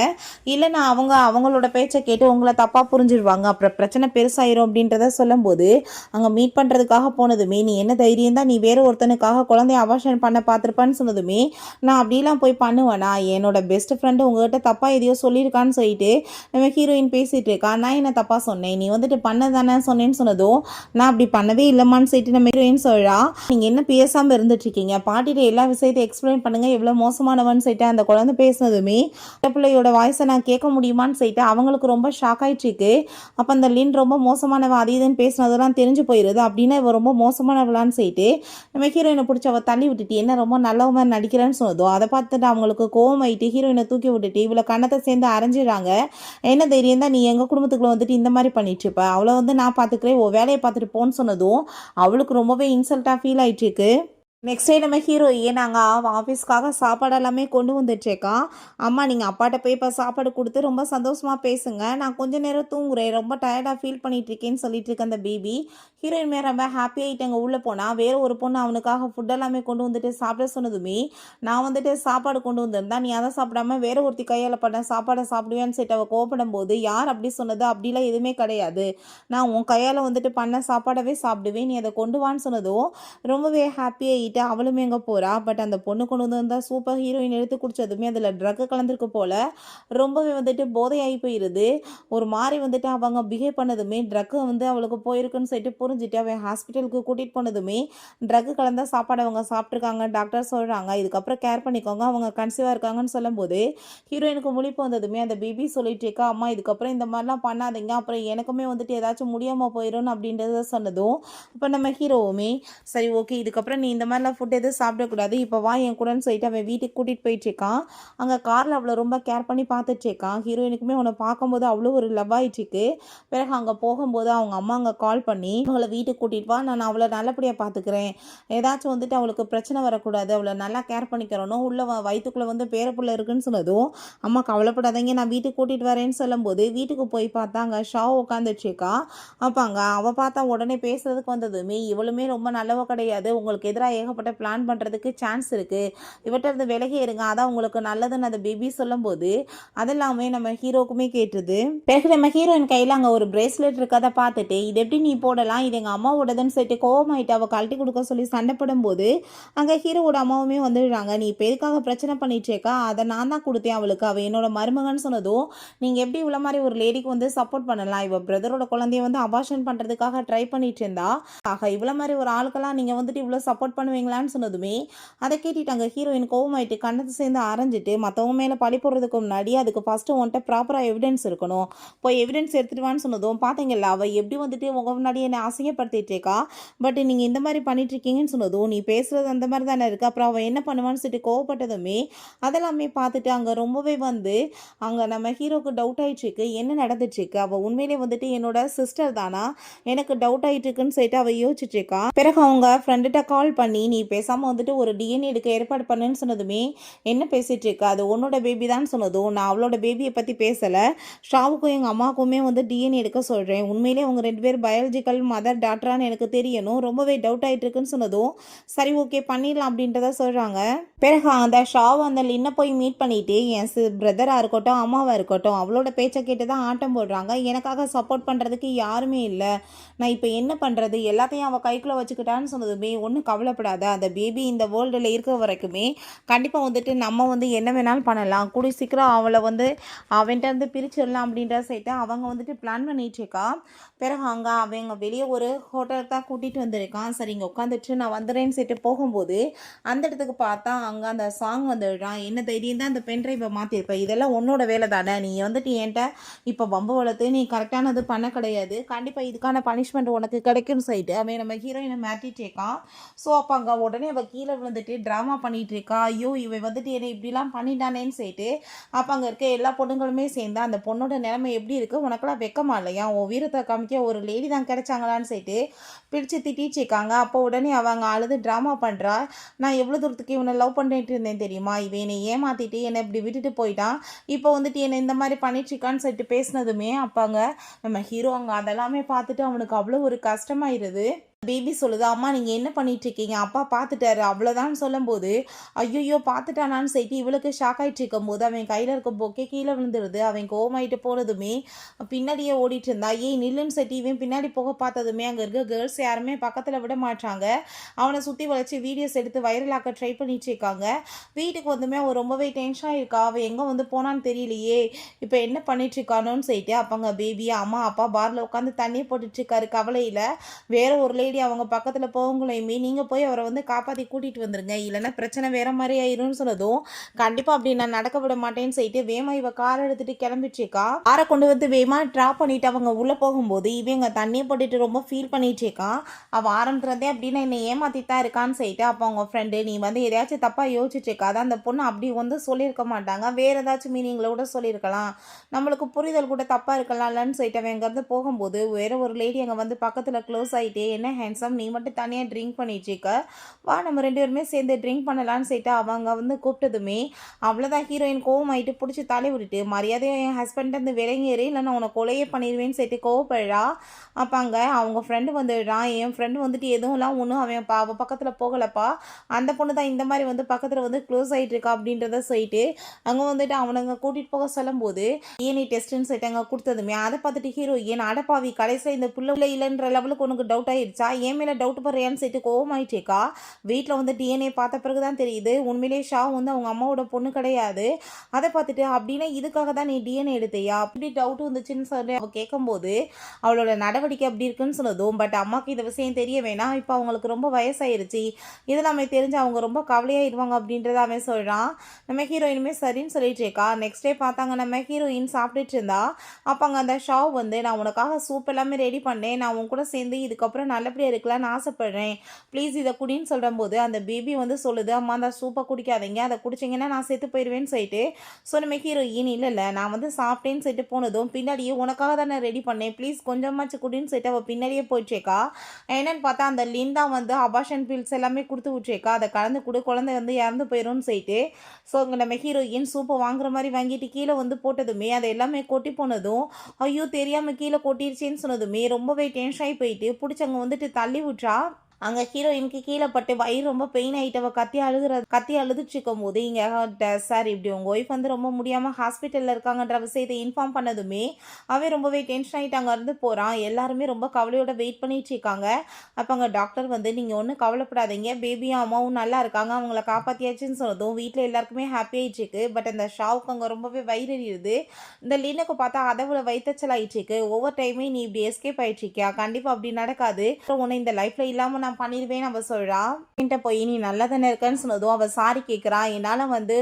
இல்லைன்னா அவங்களோட பேச்சை கேட்டு உங்களை தப்பாக புரிஞ்சிருவாங்க, அப்புறம் பிரச்சனை பெருசாயிரும் அப்படின்றத சொல்லும்போது அங்கே மீட் பண்ணுறதுக்காக போனதுமே நீ என்ன தைரியம் தான் நீ வேற ஒருத்தனுக்காக குழந்தைய அபார்ஷன் பண்ண பார்த்துருப்பான்னு சொன்னதுமே நான் அப்படிலாம் போய் பண்ணுவேனா, என்னோட பெஸ்ட் ஃப்ரெண்ட் உங்ககிட்ட தப்பாக எதையோ சொல்லியிருக்கான்னு சொல்லிட்டு நம்ம ஹீரோயின் பேசிகிட்டு இருக்கா. நான் என்ன தப்பாக சொன்னேன், நீ வந்துட்டு பண்ண தானே சொன்னேன்னு சொன்னதும் நான் அப்படி பண்ணவே இல்லைம்மான்னு சொல்லிட்டு நம்ம ஹீரோயின் சொல்கிறா. நீங்கள் என்ன பேசாமல் இருந்துட்டு இருக்கீங்க, பாட்டிகிட்ட எல்லா விஷயத்தையும் எக்ஸ்பிளைன் பண்ணுங்கள், எவ்வளோ மோசமானவன்னு சொல்லிட்டு அந்த குழந்தை பேசினதுமே பிள்ளையோட வாய்ஸை நான் கேட்க முடியுமான்னு சொல்லிட்டு அவங்களுக்கு ரொம்ப ஷாக் ஆயிடுச்சுக்கு. அப்போ அந்த லின் ரொம்ப மோசமானவ அது இதுன்னு பேசினதெல்லாம் தெரிஞ்சு போயிடுது, அப்படின்னா இவ ரொம்ப மோசமானவளான்னு சொல்லிட்டு நம்ம ஹீரோயினை பிடிச்சி அவள் தள்ளி விட்டுட்டு என்ன ரொம்ப நல்லவங்க நடிக்கிறேன்னு சொன்னதோ அதை பார்த்துட்டு அவங்களுக்கு கோவம் ஆயிட்டு ஹீரோயினை தூக்கி விட்டுட்டு இவ்வளோ கண்ணத்தை சேர்ந்து அரைஞ்சிடுறாங்க. என்ன தைரியம் தான் நீ எங்கள் குடும்பத்துக்குள்ள வந்துட்டு இந்த மாதிரி பண்ணிட்டு இருப்ப, அவளை வந்து நான் பார்த்துக்கிறேன், ஓ வேலையை பார்த்துட்டு போன்னு சொன்னதும் அவளுக்கு ரொம்பவே இன்சல்ட்டாக ஃபீல் ஆயிட்டு இருக்கு. நெக்ஸ்ட் டே நம்ம ஹீரோயின் நாங்கள் ஆஃபீஸ்க்காக சாப்பாடு எல்லாமே கொண்டு வந்துட்டுருக்கான். அம்மா நீங்கள் அப்பாட்ட போய் இப்போ சாப்பாடு கொடுத்து ரொம்ப சந்தோஷமாக பேசுங்க, நான் கொஞ்சம் நேரம் தூங்குறேன், ரொம்ப டயர்டாக ஃபீல் பண்ணிட்டு இருக்கேன்னு சொல்லிட்டு இருக்க அந்த பேபி. ஹீரோயின் ரொம்ப ஹாப்பியாகிட்டு அங்கே உள்ளே போனால் வேறு ஒரு பொண்ணு அவனுக்காக ஃபுட் எல்லாமே கொண்டு வந்துட்டு சாப்பிட சொன்னதுமே நான் வந்துட்டு சாப்பாடு கொண்டு வந்திருந்தா நீ அதை சாப்பிடாம வேற ஒருத்தி கையால் பண்ண சாப்பாடை சாப்பிடுவேன்னு சொல்லிட்டு அவள் கோவப்படும் போது யார் அப்படி சொன்னது, அப்படிலாம் எதுவுமே கிடையாது, நான் உன் கையால் வந்துட்டு பண்ண சாப்பாடவே சாப்பிடுவேன், நீ அதை கொண்டு வான்னு சொன்னதும் ரொம்பவே ஹாப்பியாகிட்டு அவளுமே எங்கே போகிறா. பட் அந்த பொண்ணு கொண்டு வந்து சூப்பர் ஹீரோயின் எடுத்து குடிச்சதுமே அதில் ட்ரக்கு கலந்துருக்கு போல் ரொம்பவே வந்துட்டு போதையாகி போயிடுது. ஒரு மாதிரி வந்துட்டு அவங்க பிஹேவ் பண்ணதுமே ட்ரக்கு வந்து அவளுக்கு போயிருக்குன்னு சொல்லிட்டு புரிஞ்சுட்டு அவன் ஹாஸ்பிட்டலுக்கு கூட்டிகிட்டு போனதுமே ட்ரக்கு கலந்த சாப்பாடு அவங்க சாப்பிட்ருக்காங்க, டாக்டர் சொல்கிறாங்க இதுக்கப்புறம் கேர் பண்ணிக்கோங்க, அவங்க கன்சீவாக இருக்காங்கன்னு சொல்லும்போது ஹீரோயினுக்கு முழிப்பு வந்ததுமே அந்த பேபி சொல்லிட்டு இருக்கா அம்மா இதுக்கப்புறம் இந்த மாதிரிலாம் பண்ணாதீங்க, அப்புறம் எனக்குமே வந்துட்டு ஏதாச்சும் முடியாமல் போயிடும் அப்படின்றத சொன்னதும் இப்போ நம்ம ஹீரோவுமே சரி ஓகே இதுக்கப்புறம் நீ இந்த மாதிரிலாம் ஃபுட் எதுவும் சாப்பிடக்கூடாது, இப்போ வா என் கூடன்னு சொல்லிட்டு அவன் வீட்டுக்கு கூட்டிகிட்டு போயிட்டுருக்கான். அங்கே காரில் அவ்வளோ ரொம்ப கேர் பண்ணி பார்த்துட்ருக்கான். ஹீரோயினுக்குமே அவனை பார்க்கும்போது அவ்வளோ ஒரு லவ் ஆயிடுச்சுக்கு. பிறகு அங்கே போகும்போது அவங்க அம்மா அங்கே கால் பண்ணி அவளை வீட்டுக்கு கூட்டிகிட்டு வா, நான் அவளை நல்லபடியாக பார்த்துக்கிறேன், ஏதாச்சும் வந்துட்டு அவளுக்கு பிரச்சனை வரக்கூடாது, அவளை நல்லா கேர் பண்ணிக்கிறணும், உள்ள வயிற்றுக்குள்ளே வந்து பேரப்புள்ள இருக்குன்னு சொன்னதும் அம்மா கவலைப்படாதீங்க நான் வீட்டுக்கு கூட்டிகிட்டு வரேன்னு சொல்லும்போது வீட்டுக்கு போய் பார்த்தா அங்கே ஷா உட்காந்துட்ருக்கா. அப்போ அங்கே அவள் பார்த்தா உடனே பேசுறதுக்கு வந்ததுமே இவளுமே ரொம்ப நல்லவ கிடையாது, உங்களுக்கு எதிராக ஏகப்பட்ட பிளான் பண்ணுறதுக்கு சான்ஸ் இருக்குது, இவட்ட இருந்து விலகி இருங்க, அதான் உங்களுக்கு நல்லதுன்னு அந்த பேபி சொல்லும்போது அதெல்லாமே நம்ம ஹீரோக்குமே கேட்டுது. பிறகு நம்ம ஹீரோயின் கையில் அங்கே ஒரு பிரேஸ்லெட் இருக்கதை பார்த்துட்டு இது எப்படி நீ போடலாம், இது எங்கள் அம்மாவோடதுன்னு சொல்லிட்டு கோவமாயிட்டு அவள் கழட்டி கொடுக்க சொல்லி சண்டை போடும்போது அங்கே ஹீரோவோட அம்மாவுமே வந்துடுறாங்க. நீ இப்போ எதுக்காக பிரச்சனை பண்ணிட்டு இருக்கா, அதை நான் தான் கொடுத்தேன் அவளுக்கு, அவள் என்னோட மருமகன்னு சொன்னதும் நீங்கள் எப்படி இவ்வளோ மாதிரி ஒரு லேடிக்கு வந்து சப்போர்ட் பண்ணலாம், இவள் பிரதரோட குழந்தைய வந்து அபார்ஷன் பண்ணுறதுக்காக ட்ரை பண்ணிட்டு இருந்தா ஆக இவ்வளோ மாதிரி ஒரு ஆளுக்கெல்லாம் நீங்கள் வந்துட்டு இவ்வளோ சப்போர்ட் பண்ணுவீங்களான்னு சொன்னதுமே அதை கேட்டுட்டாங்க ஹீரோயின் கோவமாயிட்டு கண்ணத்தை சேர்ந்து அரைஞ்சிட்டு மற்றவங்க மேலே பழி போடுறதுக்கு முன்னாடி அதுக்கு ஃபஸ்ட்டு உன்ட்ட ப்ராப்பராக எவிடன்ஸ் இருக்கணும், போய் எவிடன்ஸ் எடுத்துட்டு வான்னு சொன்னதும் பார்த்தீங்கல்ல அவள் எப்படி வந்துட்டு உங்கள் முன்னாடி என்னை அசிங்கப்படுத்திட்டு இருக்கா, பட் நீங்கள் இந்த மாதிரி பண்ணிட்டு இருக்கீங்கன்னு சொன்னதும் நீ பேசுறது அந்த மாதிரி தானே இருக்கு, அப்புறம் அவள் என்ன பண்ணுவான்னு சொல்லிட்டு கோவப்பட்டதுமே அதெல்லாமே பார்த்துட்டு அங்கே ரொம்பவே வந்து அங்கே நம்ம ஹீரோக்கு டவுட் ஆயிடுச்சுக்கு என்ன நடந்துட்டுருக்கு, அவள் உண்மையிலே வந்துட்டு என்னோட சிஸ்டர் தானா, எனக்கு டவுட் ஆகிட்டு இருக்குன்னு சொல்லிட்டு அவள் யோசிச்சுட்டு இருக்கா. பிறகு அவங்க ஃப்ரெண்டுகிட்ட கால் பண்ணி நீ பேசாமல் வந்துட்டு ஒரு டிஎன்ஏ எடுக்க ஏற்பாடு பண்ணுன்னு சொன்னதுமே என்ன பேசிகிட்டு இருக்கா, அது உன்னோட பேபி தான் சொன்னதும் நான் அவளோட பேபியை பற்றி பேசலை, ஷாவுக்கும் எங்கள் அம்மாவுக்குமே வந்து டிஎன்ஏ எடுக்க சொல்கிறேன், உண்மையிலே அவங்க 2 பேர் பயாலஜிக்கல் மதர் டாக்டரான்னு எனக்கு தெரியணும், ரொம்பவே டவுட் ஆகிட்டு இருக்குன்னு சொன்னதும் சரி ஓகே பண்ணிடலாம் அப்படின்றத சொல்கிறாங்க. பிறகு அந்த ஷாவை அந்த லின்னை போய் மீட் பண்ணிவிட்டு என் பிரதராக இருக்கட்டும் அம்மாவாக இருக்கட்டும் அவளோட பேச்சை கேட்டு தான் ஆட்டம் போடுறாங்க, எனக்காக சப்போர்ட் பண்ணுறதுக்கு யாருமே இல்லை, நான் இப்போ என்ன பண்ணுறது, எல்லாத்தையும் அவள் கைக்குள்ளே வச்சுக்கிட்டான்னு சொன்னதுமே ஒன்றும் கவலைப்படாத கிடையாது. அந்த பேபி இந்த வேர்ல்டில் இருக்கிற வரைக்குமே கண்டிப்பாக வந்துட்டு நம்ம வந்து என்ன வேணாலும் பண்ணலாம். கூடிய சீக்கிரம் அவளை வந்து அவன்கிட்ட இருந்து பிரிச்சிடலாம் அப்படின்ற சைட்டு அவங்க வந்துட்டு பிளான் பண்ணிட்டுருக்கா. பிறகு அங்கே அவங்க வெளியே ஒரு ஹோட்டலுக்கு தான் கூட்டிகிட்டு வந்திருக்கான். சரி இங்கே உட்காந்துட்டு நான் வந்துடுறேன்னு சொல்லிட்டு போகும்போது அந்த இடத்துக்கு பார்த்தா அங்கே அந்த சாங் வந்துடுறான். என்ன தைரியம் தான் அந்த பென்ட்ரைவை மாற்றிருப்பேன், இதெல்லாம் உன்னோட வேலை தானே, நீ வந்துட்டு என்கிட்ட இப்போ வம்பு வளர்த்து நீ கரெக்டானது பண்ண கிடையாது, கண்டிப்பாக இதுக்கான பனிஷ்மெண்ட் உனக்கு கிடைக்கும்னு சொல்லிட்டு அவன் நம்ம ஹீரோயினை மாட்டிட்டு இருக்கான். ஸோ அப்போ அங்கே உடனே அவள் கீழே விழுந்துட்டு ட்ராமா பண்ணிகிட்டு இருக்கா. ஐயோ இவன் வந்துட்டு என்னை இப்படிலாம் பண்ணிட்டானேன்னு சொல்லிட்டு அப்போ அங்கே இருக்க எல்லா பொண்ணுங்களுமே சேர்ந்து அந்த பொண்ணோட நிலைமை எப்படி இருக்குது, உனக்கெல்லாம் வெக்கமா இல்லையா, உன் வீரத்தை காமிக்க ஒரு லேடி தான் கிடைச்சாங்களான்னு சொல்லிட்டு பிடிச்சி திட்டிட்டு இருக்காங்க. அப்போ உடனே அவங்க அழுது ட்ராமா பண்ணுறா. நான் எவ்வளோ தூரத்துக்கு இவனை லவ் பண்ணிட்டு இருந்தேன் தெரியுமா, இவன் என்னை ஏமாற்றிட்டு என்னை இப்படி விட்டுட்டு போயிட்டான், இப்போ வந்துட்டு என்னை இந்த மாதிரி பண்ணிட்டுருக்கான்னு சொல்லிட்டு பேசினதுமே அப்பாங்க நம்ம ஹீரோ அங்கே அதெல்லாமே பார்த்துட்டு அவனுக்கு அவ்வளோ ஒரு கஷ்டமாயிருது. பேபி சொல்லுது, அம்மா நீங்கள் என்ன பண்ணிட்டு இருக்கீங்க, அப்பா பார்த்துட்டாரு அவ்வளோதான் சொல்லும்போது ஐயோ பார்த்துட்டானான்னு சொல்லிட்டு இவளுக்கு ஷாக் ஆகிட்டு இருக்கும் போது அவன் கையில் இருக்க பொக்கே கீழே விழுந்துருது. அவன் கோவமாயிட்டு போனதுமே பின்னாடியே ஓடிட்டு இருந்தா. ஏய் நில்லுன்னு சொல்லிட்டு இவன் பின்னாடி போக பார்த்ததுமே அங்கே இருக்க கேர்ள்ஸ் யாருமே பக்கத்தில் விட மாட்டாங்க. அவனை சுற்றி வளைச்சி வீடியோஸ் எடுத்து வைரலாக்க ட்ரை பண்ணிட்டு இருக்காங்க. வீட்டுக்கு வந்துமே அவன் ரொம்பவே டென்ஷனாக இருக்கா. அவன் எங்கே வந்து போனான்னு தெரியலையே, இப்போ என்ன பண்ணிட்டு இருக்கானோன்னு சொல்லிட்டு அப்பங்க பேபி அம்மா அப்பா பாரில் உட்காந்து தண்ணியை போட்டுட்டு இருக்காரு கவலையில். வேற ஒரு லேடி அவங்க பக்கத்தில் போகங்களையுமே நீங்கள் போய் அவரை வந்து காப்பாற்றி கூட்டிகிட்டு வந்துருங்க, இல்லைன்னா பிரச்சனை வேற மாதிரி ஆயிரும்னு சொன்னதும் கண்டிப்பாக அப்படி நான் நடக்க விட மாட்டேன்னு சொல்லிட்டு வேமா இவ காரை எடுத்துகிட்டு கிளம்பிட்டுருக்கா. காரை கொண்டு வந்து வேமா ட்ராப் பண்ணிட்டு அவங்க உள்ளே போகும்போது இவங்க தண்ணியை போட்டுட்டு ரொம்ப ஃபீல் பண்ணிட்டு இருக்கான். அவள் ஆரம்பத்துலேருந்தே அப்படின்னா என்னை ஏமாற்றிட்டு தான் இருக்கான்னு சொல்லிட்டு அப்போ அவங்க ஃப்ரெண்டு நீ வந்து எதையாச்சும் தப்பாக யோசிச்சுட்டு இருக்காது, அந்த பொண்ணு அப்படி வந்து சொல்லியிருக்க மாட்டாங்க, வேறு ஏதாச்சும் மீனிங்கில் கூட சொல்லியிருக்கலாம், நம்மளுக்கு புரிதல் கூட தப்பாக இருக்கலாம்லன்னு சொல்லிட்டு அவன் அங்கேருந்து போகும்போது வேற ஒரு லேடி அங்கே வந்து பக்கத்தில் க்ளோஸ் ஆகிட்டே என்ன ஹேண்ட்ஸம் நீ மட்டும் தனியாக ட்ரிங்க் பண்ணிட்டு இருக்க, வா நம்ம 2 பேருமே சேர்ந்து ட்ரிங்க் பண்ணலான்னு சொல்லிட்டு அவங்க வந்து கூப்பிட்டதுமே அவ்வளோதான் ஹீரோயின் கோவம் ஆகிட்டு பிடிச்சி தலை விட்டுட்டு மரியாதையை என் ஹஸ்பண்ட் வந்து விளங்கேறி இல்லை நான் உன்னை கொலையே பண்ணிடுவேன்னு சொல்லிட்டு கோவப்படுறா. அப்போ அங்கே அவங்க ஃப்ரெண்டு வந்துடுறான். என் ஃப்ரெண்டு வந்துட்டு எதுவும்லாம் ஒன்றும் அவன் பக்கத்தில் போகலப்பா, அந்த பொண்ணு தான் இந்த மாதிரி வந்து பக்கத்தில் வந்து க்ளோஸ் ஆகிட்டு இருக்கா அப்படின்றத சொல்லிட்டு அங்கே வந்துட்டு அவனுங்க கூட்டிகிட்டு போக சொல்லும்போது ஏனி டெஸ்ட்டுன்னு சொல்லிட்டு அங்கே கொடுத்ததுமே அதை பார்த்துட்டு ஹீரோயின் அடப்பாவி கடைசியில் இந்த புள்ள இல்லைன்ற லெவலுக்கு உனக்கு டவுட் ஆகிடுச்சா, ஏன் மேலே டவுட் படுறியான்னு சொல்லிட்டு கோவமாயிட்டேக்கா. வீட்டில் வந்து டிஎன்ஏ பார்த்த பிறகு தான் தெரியுது உண்மையிலே ஷா வந்து அவங்க அம்மாவோட பொண்ணு கிடையாது. அதை பார்த்துட்டு அப்படின்னா இதுக்காக தான் நீ டிஎன்ஏ எடுத்தையா அப்படி டவுட் வந்துச்சுன்னு சொல்லி அவள் கேட்கும்போது அவளோட நடவடிக்கை அப்படி இருக்குன்னு சொன்னதும் பட் அம்மாவுக்கு இந்த விஷயம் தெரிய வேணாம், இப்போ அவங்களுக்கு ரொம்ப வயசாயிருச்சு, இதெல்லாமே தெரிஞ்சு அவங்க ரொம்ப கவலையாயிருவாங்க அப்படின்றத அவன் சொல்கிறான். நம்ம ஹீரோயினுமே சரின்னு சொல்லிட்டு இருக்கா. நெக்ஸ்ட் டே பார்த்தாங்க நம்ம ஹீரோயின் சாப்பிட்டுட்டு இருந்தா. அப்போ அங்கே அந்த ஷா வந்து நான் உனக்காக சூப் எல்லாமே ரெடி பண்ணேன், நான் உன் கூட சேர்ந்து இதுக்கப்புறம் நல்லபடியாக இருக்கலாம்னு ஆசைப்படுறேன், ப்ளீஸ் இதை குடின்னு சொல்லும்போது அந்த பேபி வந்து சொல்லுது அம்மா அந்த சூப்பை குடிக்காதீங்க, அதை குடிச்சிங்கன்னா நான் செத்து போயிடுவேன்னு சொல்லிட்டு. ஸோ நம்ம ஹீரோயின் இல்லை நான் வந்து சாப்பிட்டேன்னு சொல்லிட்டு போனதும் பின்னாடியே உனக்காக தான் நான் ரெடி பண்ணேன், ப்ளீஸ் கொஞ்சமாச்சு குடின்னு சொல்லிட்டு அவள் பின்னாடியே போயிட்டுருக்கா. என்னன்னு பார்த்தா அந்த லிண்டா வந்து அபார்ஷன் பில்ஸ் எல்லாமே கொடுத்து விட்டுருக்கா, அதை கலந்து கொடு குழந்தை வந்து இறந்து போயிடும்னு சொல்லிட்டு. ஸோ இங்கே நம்ம ஹீரோயின் சூப்பை வாங்குற மாதிரி வாங்கிட்டு கீழே வந்து போட்டதுமே அதை எல்லாமே கொட்டி போனதும் ஐயோ தெரியாமல் கீழே கொட்டிருச்சேன்னு சொன்னதுமே ரொம்பவே டென்ஷன் ஆகி போயிட்டு பிடிச்சவங்க வந்துட்டு தள்ளி விட்றா. அங்கே ஹீரோயினுக்கு கீழே பட்டு வயிறு ரொம்ப பெயின் ஆகிட்டு அவள் கத்தி அழுதுட்டு இருக்கும் போது இங்கே சார் இப்படி உங்கள் ஒய்ஃப் வந்து ரொம்ப முடியாமல் ஹாஸ்பிட்டலில் இருக்காங்கன்ற விஷயத்தை இன்ஃபார்ம் பண்ணதுமே அவன் ரொம்பவே டென்ஷன் ஆகிட்டு அங்கேருந்து போகிறான். எல்லாருமே ரொம்ப கவலையோட வெயிட் பண்ணிட்டு இருக்காங்க. அப்போ அங்கே டாக்டர் வந்து நீங்கள் ஒன்றும் கவலைப்படாதீங்க, பேபியும் அம்மாவும் நல்லா இருக்காங்க, அவங்கள காப்பாற்றியாச்சுன்னு சொன்னதும் வீட்டில் எல்லாருக்குமே ஹாப்பி ஆகிட்டுருக்கு. பட் அந்த ஷாவுக்கு அங்கே ரொம்பவே வயிறு எரியுது. இந்த லீனுக்கு பார்த்தா அதை விட வயிற்றுச்சல் ஆகிட்டுருக்கு. ஒவ்வொரு டைமே நீ இப்படி எஸ்கேப் ஆகிட்டுருக்கியா, கண்டிப்பாக அப்படி நடக்காது, உன்னை இந்த லைஃப்பில் இல்லாமல் நான் பண்ணிடுவேன் அவ சொல்றா. என்கிட்ட போய் நீ நல்லா தானே இருக்கன்னு சொன்னதும் அவள் சாரி கேட்குறா. என்னால் வந்து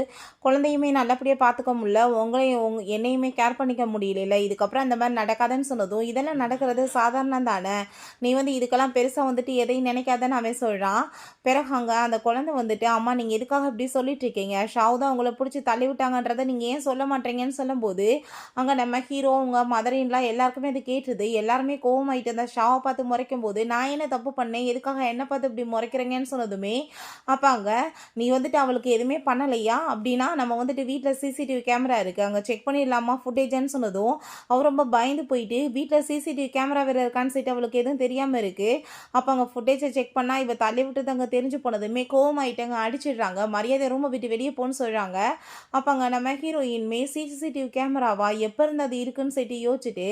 குழந்தையுமே நல்லபடியாக பார்த்துக்க முடியல, உங்களையும் என்னையுமே கேர் பண்ணிக்க முடியல, இதுக்கப்புறம் அந்த மாதிரி நடக்காதுன்னு சொன்னதும் இதெல்லாம் நடக்கிறது சாதாரணம் தானே, நீ வந்து இதுக்கெல்லாம் பெருசாக வந்துட்டு எதையும் நினைக்காதன்னு அவன் சொல்கிறான். பிறகு அங்கே அந்த குழந்தை வந்துட்டு அம்மா நீங்கள் எதுக்காக இப்படி சொல்லிட்டு இருக்கீங்க, ஷாவ் தான் உங்களை பிடிச்சி தள்ளி விட்டாங்கன்றதை நீங்கள் ஏன் சொல்ல மாட்டீங்கன்னு சொல்லும்போது அங்கே நம்ம ஹீரோ உங்கள் மதரின்லாம் எல்லாருக்குமே அது கேட்டுது. எல்லாருமே கோவமாயிட்டு அந்த ஷாவை பார்த்து முறைக்கும் போது நான் என்ன தப்பு பண்ணேன், எதுக்காக என்ன பார்த்து இப்படி முறைக்கிறீங்கன்னு சொன்னதுமே அப்பாங்க நீ வந்துட்டு அவளுக்கு எதுவுமே பண்ணலையா, அப்படின்னா நம்ம வந்துட்டு வீட்டில் சிசிடிவி கேமரா இருக்குது அங்கே செக் பண்ணிடலாமா ஃபுட்டேஜ்னு சொன்னதும் அவள் ரொம்ப பயந்து போயிட்டு வீட்டில் சிசிடிவி கேமரா வேறு இருக்கான்னு சொல்லிட்டு அவளுக்கு எதுவும் தெரியாமல் இருக்குது. அப்போ அங்கே ஃபுட்டேஜை செக் பண்ணால் இவள் தள்ளி விட்டு அங்கே தெரிஞ்சு போனதுமே கோவமாயிட்டாங்க, அடிச்சிடுறாங்க, மரியாதை ரூமை விட்டு வெளியே போன்னு சொல்கிறாங்க. அப்போ அங்கே நம்ம ஹீரோயின்மே சிசிடிவி கேமராவா எப்போ இருந்து அது இருக்குன்னு சொல்லிட்டு யோசிச்சுட்டு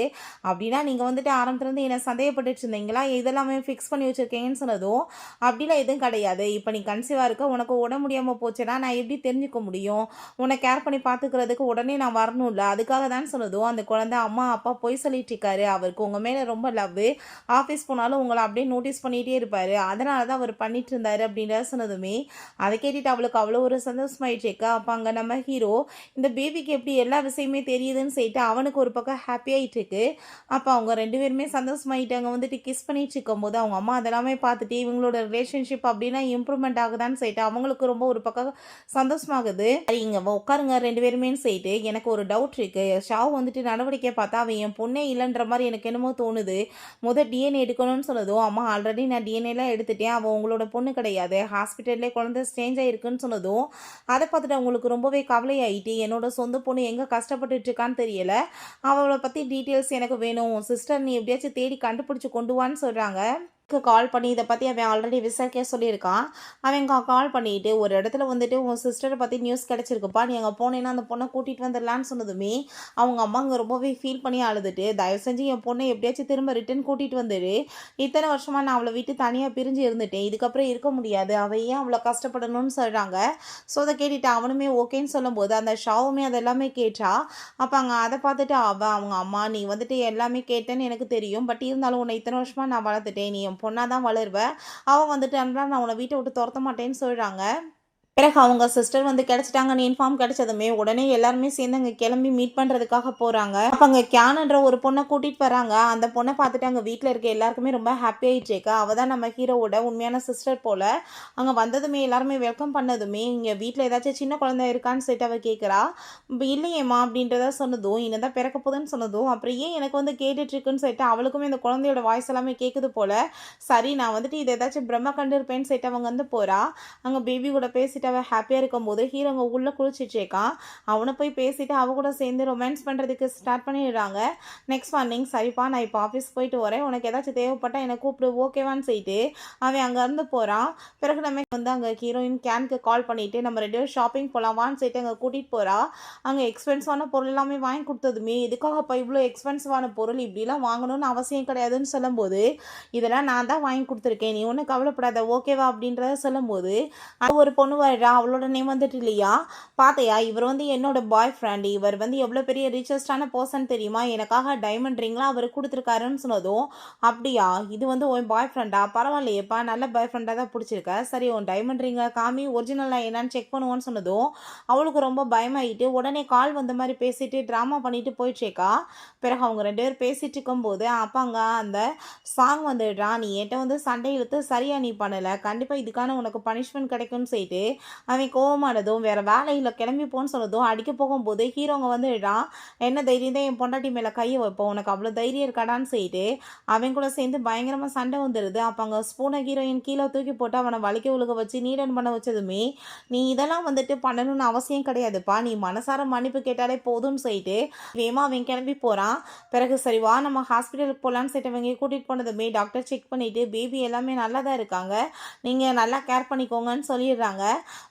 அப்படின்னா நீங்கள் வந்துட்டு ஆரம்பத்துலேருந்து என்னை சந்தேகப்பட்டுட்டு இருந்தீங்களா, இதெல்லாமே ஃபிக்ஸ் பண்ணி வச்சுருக்கீங்கன்னு சொன்னது சொன்னதும், அப்படிலாம் எதுவும் கிடையாது. இப்போ நீ கன்சீவாக இருக்க, உனக்கு உடம்பு முடியாமல் போச்சுன்னா நான் எப்படி தெரிஞ்சுக்க முடியும்? உன்னை கேர் பண்ணி பார்த்துக்கிறதுக்கு உடனே நான் வரணும்ல, அதுக்காக தான் சொன்னதும், அந்த குழந்தை அம்மா அப்பா பொய் சொல்லிட்டு இருக்காரு, அவருக்கு உங்கள் மேலே ரொம்ப லவ், ஆஃபீஸ் போனாலும் உங்களை அப்படியே நோட்டீஸ் பண்ணிகிட்டே இருப்பார், அதனால தான் அவர் பண்ணிட்டு இருந்தாரு அப்படின்றத சொன்னதுமே அதை கேட்டுட்டு அவளுக்கு அவ்வளோ ஒரு சந்தோஷமாயிடுச்சேக்கா. அப்போ அங்கே நம்ம ஹீரோ இந்த பேபிக்கு எப்படி எல்லா விஷயமே தெரியுதுன்னு சொல்லிட்டு அவனுக்கு ஒரு பக்கம் ஹாப்பியாகிட்டு இருக்கு. அப்போ அவங்க 2 பேருமே சந்தோஷமாயிட்டாங்க. வந்துட்டு கிஸ் பண்ணிட்டு இருக்கும்போது அவங்க அம்மா அதெல்லாமே பார்த்துட்டு இவங்களோட ரிலேஷன்ஷிப் அப்படின்னா இம்ப்ரூவ்மெண்ட் ஆகுதான்னு சொல்லிட்டு அவங்களுக்கு ரொம்ப ஒரு பக்கம் சந்தோஷமாகுது. இங்கே உட்காருங்க 2 பேருமேன்னு சொல்லிட்டு எனக்கு ஒரு டவுட் இருக்கு. ஷாவ் வந்துட்டு நடவடிக்கை பார்த்தா அவன் என் பொண்ணே இல்லைன்ற மாதிரி எனக்கு என்னமோ தோணுது. டிஎன்ஏ எடுக்கணும்னு சொன்னதும் அம்மா ஆல்ரெடி நான் டிஎன்ஏலாம் எடுத்துட்டேன், அவள் உங்களோட பொண்ணு கிடையாது, ஹாஸ்பிட்டல்லே குழந்தை சேஞ்ச் ஆகிருக்குன்னு சொன்னதும் அதை பார்த்துட்டு அவங்களுக்கு ரொம்பவே கவலையாயிட்டு என்னோட சொந்த பொண்ணு எங்கே கஷ்டப்பட்டுட்டு இருக்கான்னு தெரியல, அவளை பற்றி டீட்டெயில்ஸ் எனக்கு வேணும் சிஸ்டர், நீ எப்படியாச்சும் தேடி கண்டுபிடிச்சி கொண்டு வான்னு சொல்கிறாங்க. கால் பண்ணி இதை பற்றி அவன் ஆல்ரெடி விசாரிக்க சொல்லியிருக்கான். அவன் கால் பண்ணிட்டு ஒரு இடத்துல வந்துட்டு உன் சிஸ்டரை பற்றி நியூஸ் கிடச்சிருக்குப்பா, நீ அங்கே போனேன்னா அந்த பொண்ணை கூட்டிகிட்டு வந்துடலான்னு சொன்னதுமே அவங்க அம்மா அங்கே ரொம்பவே ஃபீல் பண்ணி அழுதுட்டு, தயவு செஞ்சு என் பொண்ணை எப்படியாச்சும் திரும்ப ரிட்டன் கூட்டிகிட்டு வந்துடு, இத்தனை வருஷமாக நான் அவளை விட்டு தனியாக பிரிஞ்சு இருந்துட்டேன், இதுக்கப்புறம் இருக்க முடியாது, அவள் ஏன் அவ்வளோ கஷ்டப்படணும்னு சொல்கிறாங்க. ஸோ அதை கேட்டுட்டு அவனுமே ஓகேன்னு சொல்லும்போது அந்த ஷாவுமே அதெல்லாமே கேட்டா. அப்போ அங்கே அதை பார்த்துட்டு அவங்க அம்மா நீ வந்துட்டு எல்லாமே கேட்டேன்னு எனக்கு தெரியும், பட் இருந்தாலும் உன்னை இத்தனை வருஷமாக நான் வளர்த்துட்டேன், நீ பொண்ணாக தான் வளருவ, அவன் வந்துட்டு நான் உன்னை வீட்டை விட்டு துரத்த மாட்டேன்னு சொல்கிறாங்க. பிறகு அவங்க சிஸ்டர் வந்து கிடச்சிட்டாங்கன்னு இன்ஃபார்ம் கிடைச்சதுமே உடனே எல்லாருமே சேர்ந்து அங்கே கிளம்பி மீட் பண்ணுறதுக்காக போகிறாங்க. அப்போ அங்கே கியானுன்ற ஒரு பொண்ணை கூட்டிகிட்டு வராங்க. அந்த பொண்ணை பார்த்துட்டு அங்கே வீட்டில் இருக்க எல்லாருக்குமே ரொம்ப ஹாப்பி ஆகிடுச்சேக்கா. அவள் தான் நம்ம ஹீரோவோட உண்மையான சிஸ்டர் போல். அங்கே வந்ததுமே எல்லாருமே வெல்கம் பண்ணதுமே இங்கே வீட்டில் ஏதாச்சும் சின்ன குழந்தை இருக்கான்னு சொல்லிட்டு அவள் கேட்குறா. இல்லையேம்மா அப்படின்றத சொன்னதும் இன்னும் தான் பிறக்க போதுன்னு சொன்னதும் அப்புறம் ஏன் எனக்கு வந்து கேட்டுட்ருக்குன்னு சொல்லிட்டு அவளுக்குமே இந்த குழந்தையோட வாய்ஸ் எல்லாமே கேட்குது போல். சரி நான் வந்துட்டு இது ஏதாச்சும் பிரம்ம கண்டு இருப்பேன்னு சொல்லிட்டு அவங்க வந்து போகிறா. அங்கே பேபி கூட பேசிட்டு அவள் ஹாப்பியாக இருக்கும்போது ஹீரோங்க உள்ளே குளிச்சிட்ருக்கான். அவனை போய் பேசிட்டு அவ கூட சேர்ந்து ரொமான்ஸ் பண்ணுறதுக்கு ஸ்டார்ட் பண்ணிடுறாங்க. நெக்ஸ்ட் மார்னிங் சரிப்பா நான் இப்போ ஆஃபீஸ் போயிட்டு வரேன், உனக்கு ஏதாச்சும் தேவைப்பட்டால் என்னை கூப்பிடு ஓகேவான்னு சொல்லிட்டு அவன் அங்கேருந்து போகிறான். பிறகு நம்ம வந்து அங்கே ஹீரோயின் கேனுக்கு கால் பண்ணிவிட்டு நம்ம 2 பேரும் ஷாப்பிங் போகலாமான்னு சொல்லிட்டு அங்கே கூட்டிகிட்டு போகிறா. அங்கே எக்ஸ்பென்சிவான பொருள் எல்லாமே வாங்கி கொடுத்ததுமே எதுக்காகப்பா இவ்வளோ எக்ஸ்பென்சிவான பொருள் இப்படிலாம் வாங்கணும்னு அவசியம் கிடையாதுன்னு சொல்லும்போது இதெல்லாம் நான் தான் வாங்கி கொடுத்துருக்கேன், நீ ஒன்றும் கவலைப்படாத ஓகேவா அப்படின்றத சொல்லும்போது அது ஒரு பொண்ணு வரா, அவளோட நேம் வந்துட்டு இல்லையா, பார்த்தையா இவர் வந்து என்னோட பாய் ஃப்ரெண்ட், இவர் வந்து எவ்வளோ பெரிய ரிச்சஸ்டான பர்சன் தெரியுமா, எனக்காக டைமண்ட் ரிங்லாம் அவர் கொடுத்துருக்காருன்னு சொன்னதும் அப்படியா இது வந்து உன் பாய் ஃப்ரெண்டா, பரவாயில்லையேப்பா நல்ல பாய் ஃப்ரெண்டாக தான் பிடிச்சிருக்க, சரி உன் டைமண்ட் ரிங்கை காமி ஒரிஜினலாக என்னன்னு செக் பண்ணுவோன்னு சொன்னதும் அவளுக்கு ரொம்ப பயமாயிட்டு உடனே கால் வந்த மாதிரி பேசிட்டு ட்ராமா பண்ணிட்டு போயிடுச்சேக்கா. பிறகு அவங்க 2 பேர் பேசிட்டு இருக்கும்போது அப்பாங்க அந்த சாங் வந்துடுறான், நீ என்கிட்ட வந்து சண்டை இழுத்து சரியா நீ பண்ணலை, கண்டிப்பாக இதுக்கான உனக்கு பனிஷ்மெண்ட் கிடைக்கும்னு சொல்லிட்டு அவன் கோவமானதும் வேற வேலையில் கிளம்பி போன்னு சொன்னதும் அடிக்க போகும்போது ஹீரோங்க வந்துடுறான். என்ன தைரியம் தான் என் பொண்டாட்டி மேலே கையை வைப்போம், உனக்கு அவ்வளோ தைரியம் இருக்காடான்னு சொல்லிட்டு அவன் கூட சேர்ந்து பயங்கரமாக சண்டை வந்துடுது. அப்போ அங்கே ஸ்பூனை ஹீரோயின் கீழே தூக்கி போட்டு அவனை வலிக்க உழுக வச்சு நீடன் பண்ண வச்சதுமே நீ இதெல்லாம் வந்துட்டு பண்ணணும்னு அவசியம் கிடையாதுப்பா, நீ மனசார மன்னிப்பு கேட்டாலே போதும்னு சொல்லிட்டு வேமா அவன் கிளம்பி போகிறான். பிறகு சரி வா நம்ம ஹாஸ்பிட்டலுக்கு போகலான்னு சொல்லிட்டு அவங்க கூட்டிகிட்டு போனதுமே டாக்டர் செக் பண்ணிவிட்டு பேபி எல்லாமே நல்லா தான் இருக்காங்க, நீங்கள் நல்லா கேர் பண்ணிக்கோங்கன்னு சொல்லிடுறாங்க.